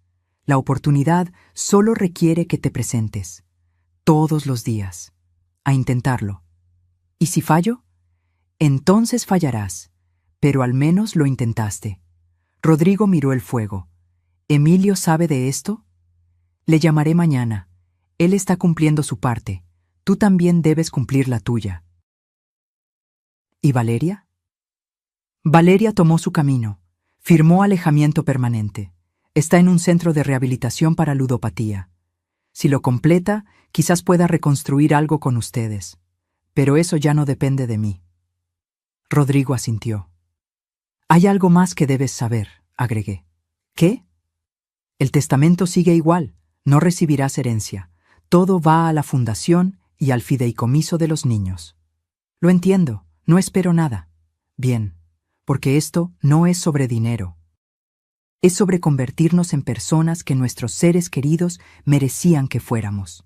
La oportunidad solo requiere que te presentes, todos los días, a intentarlo. ¿Y si fallo? Entonces fallarás, pero al menos lo intentaste». Rodrigo miró el fuego. «¿Emilio sabe de esto?» «Le llamaré mañana. Él está cumpliendo su parte. Tú también debes cumplir la tuya». ¿Y Valeria? Valeria tomó su camino. Firmó alejamiento permanente. Está en un centro de rehabilitación para ludopatía. Si lo completa, quizás pueda reconstruir algo con ustedes. Pero eso ya no depende de mí. Rodrigo asintió. «Hay algo más que debes saber», agregué. «¿Qué?» «El testamento sigue igual. No recibirás herencia. Todo va a la fundación y al fideicomiso de los niños». «Lo entiendo. No espero nada». «Bien, porque esto no es sobre dinero. Es sobre convertirnos en personas que nuestros seres queridos merecían que fuéramos».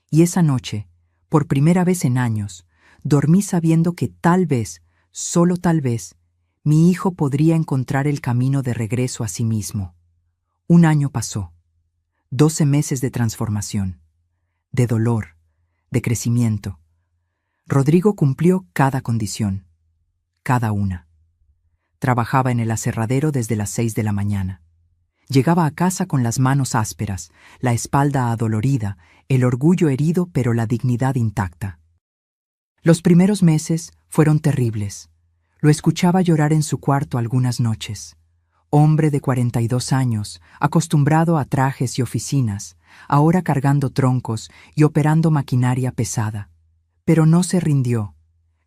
Y esa noche, por primera vez en años, dormí sabiendo que tal vez, solo tal vez, mi hijo podría encontrar el camino de regreso a sí mismo. 1 año pasó. 12 meses de transformación, de dolor, de crecimiento. Rodrigo cumplió cada condición, cada una. Trabajaba en el aserradero desde las 6 de la mañana. Llegaba a casa con las manos ásperas, la espalda adolorida, el orgullo herido pero la dignidad intacta. Los primeros meses fueron terribles. Lo escuchaba llorar en su cuarto algunas noches. Hombre de 42 años, acostumbrado a trajes y oficinas, ahora cargando troncos y operando maquinaria pesada. Pero no se rindió.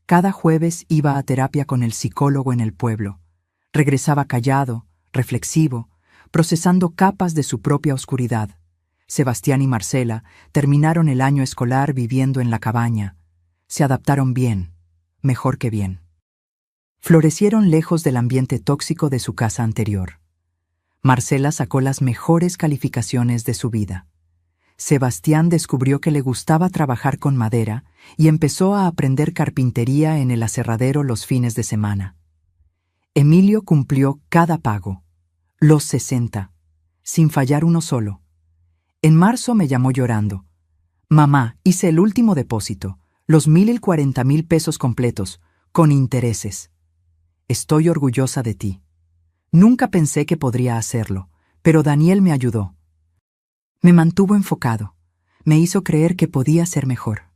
Cada jueves iba a terapia con el psicólogo en el pueblo. Regresaba callado, reflexivo, procesando capas de su propia oscuridad. Sebastián y Marcela terminaron el año escolar viviendo en la cabaña. Se adaptaron bien, mejor que bien. Florecieron lejos del ambiente tóxico de su casa anterior. Marcela sacó las mejores calificaciones de su vida. Sebastián descubrió que le gustaba trabajar con madera y empezó a aprender carpintería en el aserradero los fines de semana. Emilio cumplió cada pago, los 60, sin fallar uno solo. En marzo me llamó llorando. «Mamá, hice el último depósito, los 1,040,000 pesos completos, con intereses. Estoy orgullosa de ti. Nunca pensé que podría hacerlo, pero Daniel me ayudó. Me mantuvo enfocado, me hizo creer que podía ser mejor.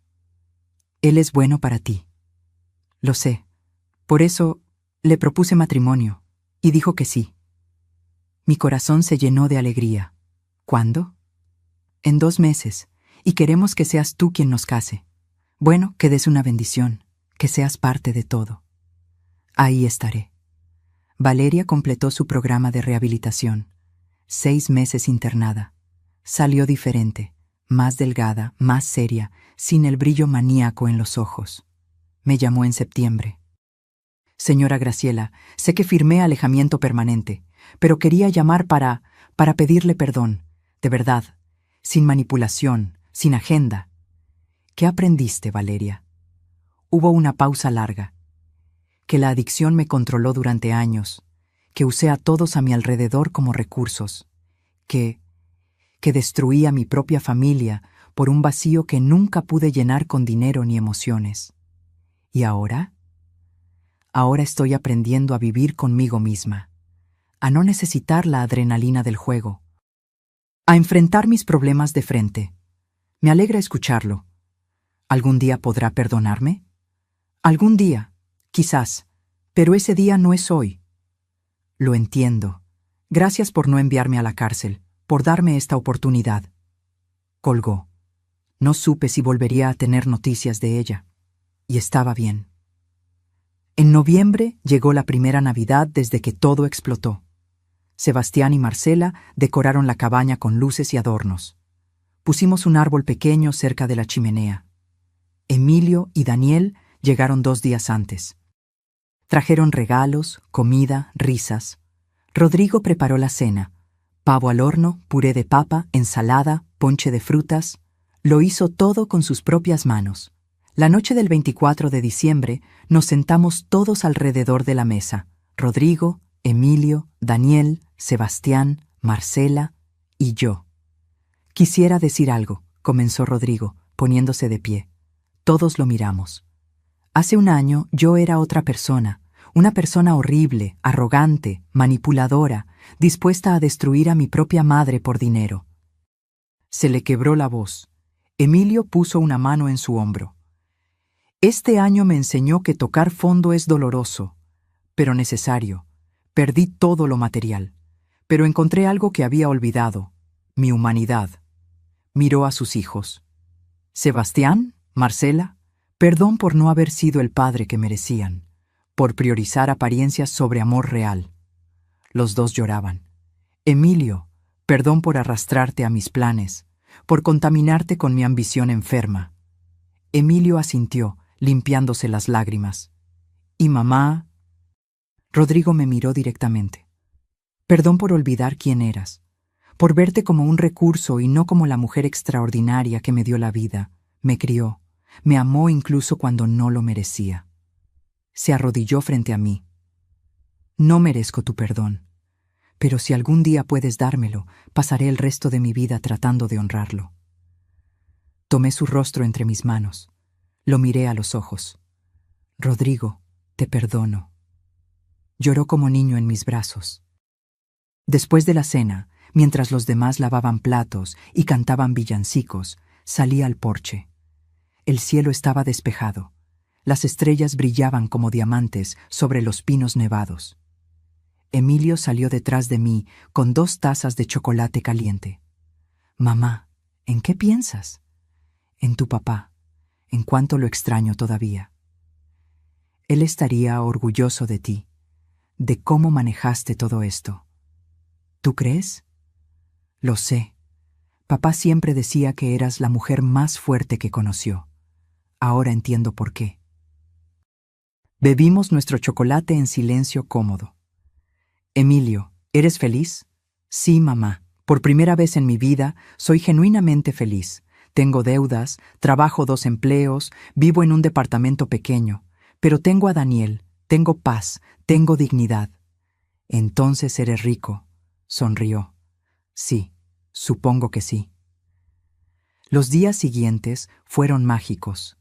Él es bueno para ti. Lo sé. Por eso le propuse matrimonio, y dijo que sí. Mi corazón se llenó de alegría. ¿Cuándo? En 2 meses, y queremos que seas tú quien nos case. Bueno, que des una bendición, que seas parte de todo. Ahí estaré». Valeria completó su programa de rehabilitación. 6 meses internada. Salió diferente, más delgada, más seria, sin el brillo maníaco en los ojos. Me llamó en septiembre. Señora Graciela, sé que firmé alejamiento permanente, pero quería llamar para pedirle perdón, de verdad, sin manipulación, sin agenda. ¿Qué aprendiste, Valeria? Hubo una pausa larga. Que la adicción me controló durante años, que usé a todos a mi alrededor como recursos, que destruí a mi propia familia por un vacío que nunca pude llenar con dinero ni emociones. ¿Y ahora? Ahora estoy aprendiendo a vivir conmigo misma, a no necesitar la adrenalina del juego, a enfrentar mis problemas de frente. Me alegra escucharlo. ¿Algún día podrá perdonarme? Algún día, quizás, pero ese día no es hoy. Lo entiendo. Gracias por no enviarme a la cárcel, por darme esta oportunidad. Colgó. No supe si volvería a tener noticias de ella. Y estaba bien. En noviembre llegó la primera Navidad desde que todo explotó. Sebastián y Marcela decoraron la cabaña con luces y adornos. Pusimos un árbol pequeño cerca de la chimenea. Emilio y Daniel llegaron 2 días antes. Trajeron regalos, comida, risas. Rodrigo preparó la cena. Pavo al horno, puré de papa, ensalada, ponche de frutas. Lo hizo todo con sus propias manos. La noche del 24 de diciembre nos sentamos todos alrededor de la mesa. Rodrigo, Emilio, Daniel, Sebastián, Marcela y yo. Quisiera decir algo, comenzó Rodrigo, poniéndose de pie. Todos lo miramos. Hace un año yo era otra persona, una persona horrible, arrogante, manipuladora, dispuesta a destruir a mi propia madre por dinero. Se le quebró la voz. Emilio puso una mano en su hombro. Este año me enseñó que tocar fondo es doloroso, pero necesario. Perdí todo lo material, pero encontré algo que había olvidado, mi humanidad. Miró a sus hijos. Sebastián, Marcela, perdón por no haber sido el padre que merecían, por priorizar apariencias sobre amor real. Los dos lloraban. Emilio, perdón por arrastrarte a mis planes, por contaminarte con mi ambición enferma. Emilio asintió, limpiándose las lágrimas. ¿Y mamá? Rodrigo me miró directamente. Perdón por olvidar quién eras, por verte como un recurso y no como la mujer extraordinaria que me dio la vida, me crió, me amó incluso cuando no lo merecía. Se arrodilló frente a mí. No merezco tu perdón, pero si algún día puedes dármelo, pasaré el resto de mi vida tratando de honrarlo. Tomé su rostro entre mis manos. Lo miré a los ojos. Rodrigo, te perdono. Lloró como niño en mis brazos. Después de la cena, mientras los demás lavaban platos y cantaban villancicos, salí al porche. El cielo estaba despejado. Las estrellas brillaban como diamantes sobre los pinos nevados. Emilio salió detrás de mí con 2 tazas de chocolate caliente. Mamá, ¿en qué piensas? En tu papá, en cuánto lo extraño todavía. Él estaría orgulloso de ti, de cómo manejaste todo esto. ¿Tú crees? Lo sé. Papá siempre decía que eras la mujer más fuerte que conoció. Ahora entiendo por qué. Bebimos nuestro chocolate en silencio cómodo. Emilio, ¿eres feliz? Sí, mamá. Por primera vez en mi vida, soy genuinamente feliz. Tengo deudas, trabajo 2 empleos, vivo en un departamento pequeño, pero tengo a Daniel, tengo paz, tengo dignidad. Entonces eres rico, sonrió. Sí, supongo que sí. Los días siguientes fueron mágicos.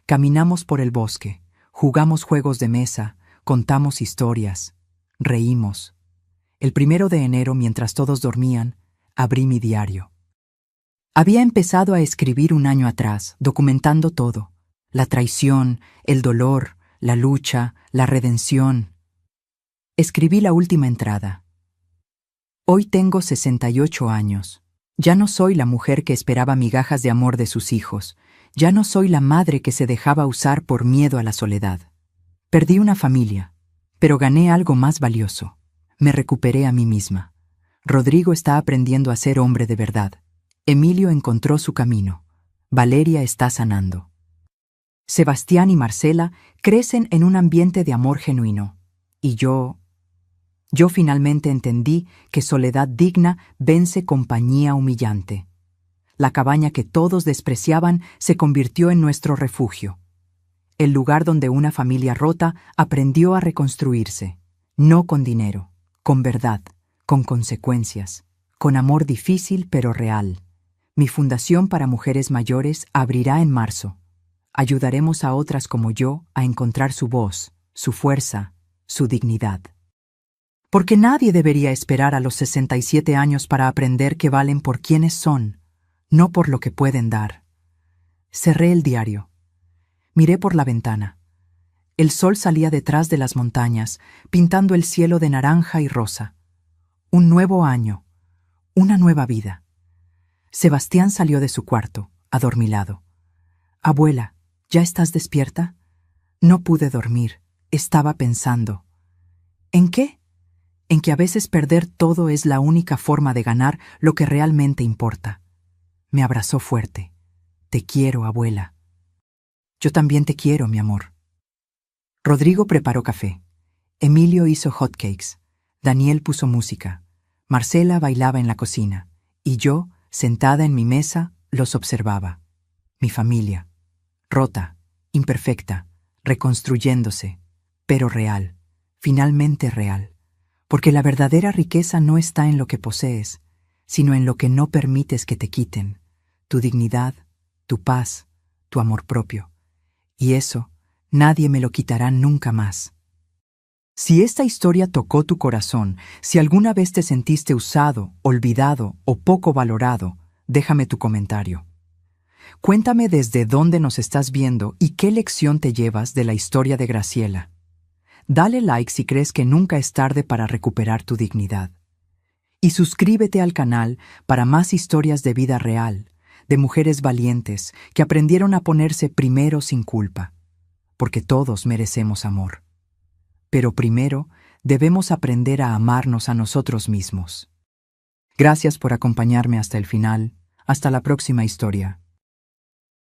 Caminamos por el bosque, jugamos juegos de mesa, contamos historias, reímos. El 1 de enero, mientras todos dormían, abrí mi diario. Había empezado a escribir un año atrás, documentando todo. La traición, el dolor, la lucha, la redención. Escribí la última entrada. Hoy tengo 68 años. Ya no soy la mujer que esperaba migajas de amor de sus hijos. Ya no soy la madre que se dejaba usar por miedo a la soledad. Perdí una familia. Pero gané algo más valioso. Me recuperé a mí misma. Rodrigo está aprendiendo a ser hombre de verdad. Emilio encontró su camino. Valeria está sanando. Sebastián y Marcela crecen en un ambiente de amor genuino. Y yo finalmente entendí que soledad digna vence compañía humillante. La cabaña que todos despreciaban se convirtió en nuestro refugio. El lugar donde una familia rota aprendió a reconstruirse, no con dinero, con verdad, con consecuencias, con amor difícil pero real. Mi fundación para mujeres mayores abrirá en marzo. Ayudaremos a otras como yo a encontrar su voz, su fuerza, su dignidad. Porque nadie debería esperar a los 67 años para aprender que valen por quienes son, no por lo que pueden dar. Cerré el diario. Miré por la ventana. El sol salía detrás de las montañas, pintando el cielo de naranja y rosa. Un nuevo año, una nueva vida. Sebastián salió de su cuarto, adormilado. «Abuela, ¿ya estás despierta?» No pude dormir, estaba pensando. ¿En qué? En que a veces perder todo es la única forma de ganar lo que realmente importa. Me abrazó fuerte. «Te quiero, abuela». «Yo también te quiero, mi amor». Rodrigo preparó café. Emilio hizo hotcakes. Daniel puso música. Marcela bailaba en la cocina. Y yo, sentada en mi mesa, los observaba. Mi familia. Rota, imperfecta, reconstruyéndose, pero real, finalmente real. Porque la verdadera riqueza no está en lo que posees, sino en lo que no permites que te quiten. Tu dignidad, tu paz, tu amor propio. Y eso, nadie me lo quitará nunca más. Si esta historia tocó tu corazón, si alguna vez te sentiste usado, olvidado o poco valorado, déjame tu comentario. Cuéntame desde dónde nos estás viendo y qué lección te llevas de la historia de Graciela. Dale like si crees que nunca es tarde para recuperar tu dignidad. Y suscríbete al canal para más historias de vida real, de mujeres valientes que aprendieron a ponerse primero sin culpa. Porque todos merecemos amor. Pero primero debemos aprender a amarnos a nosotros mismos. Gracias por acompañarme hasta el final. Hasta la próxima historia.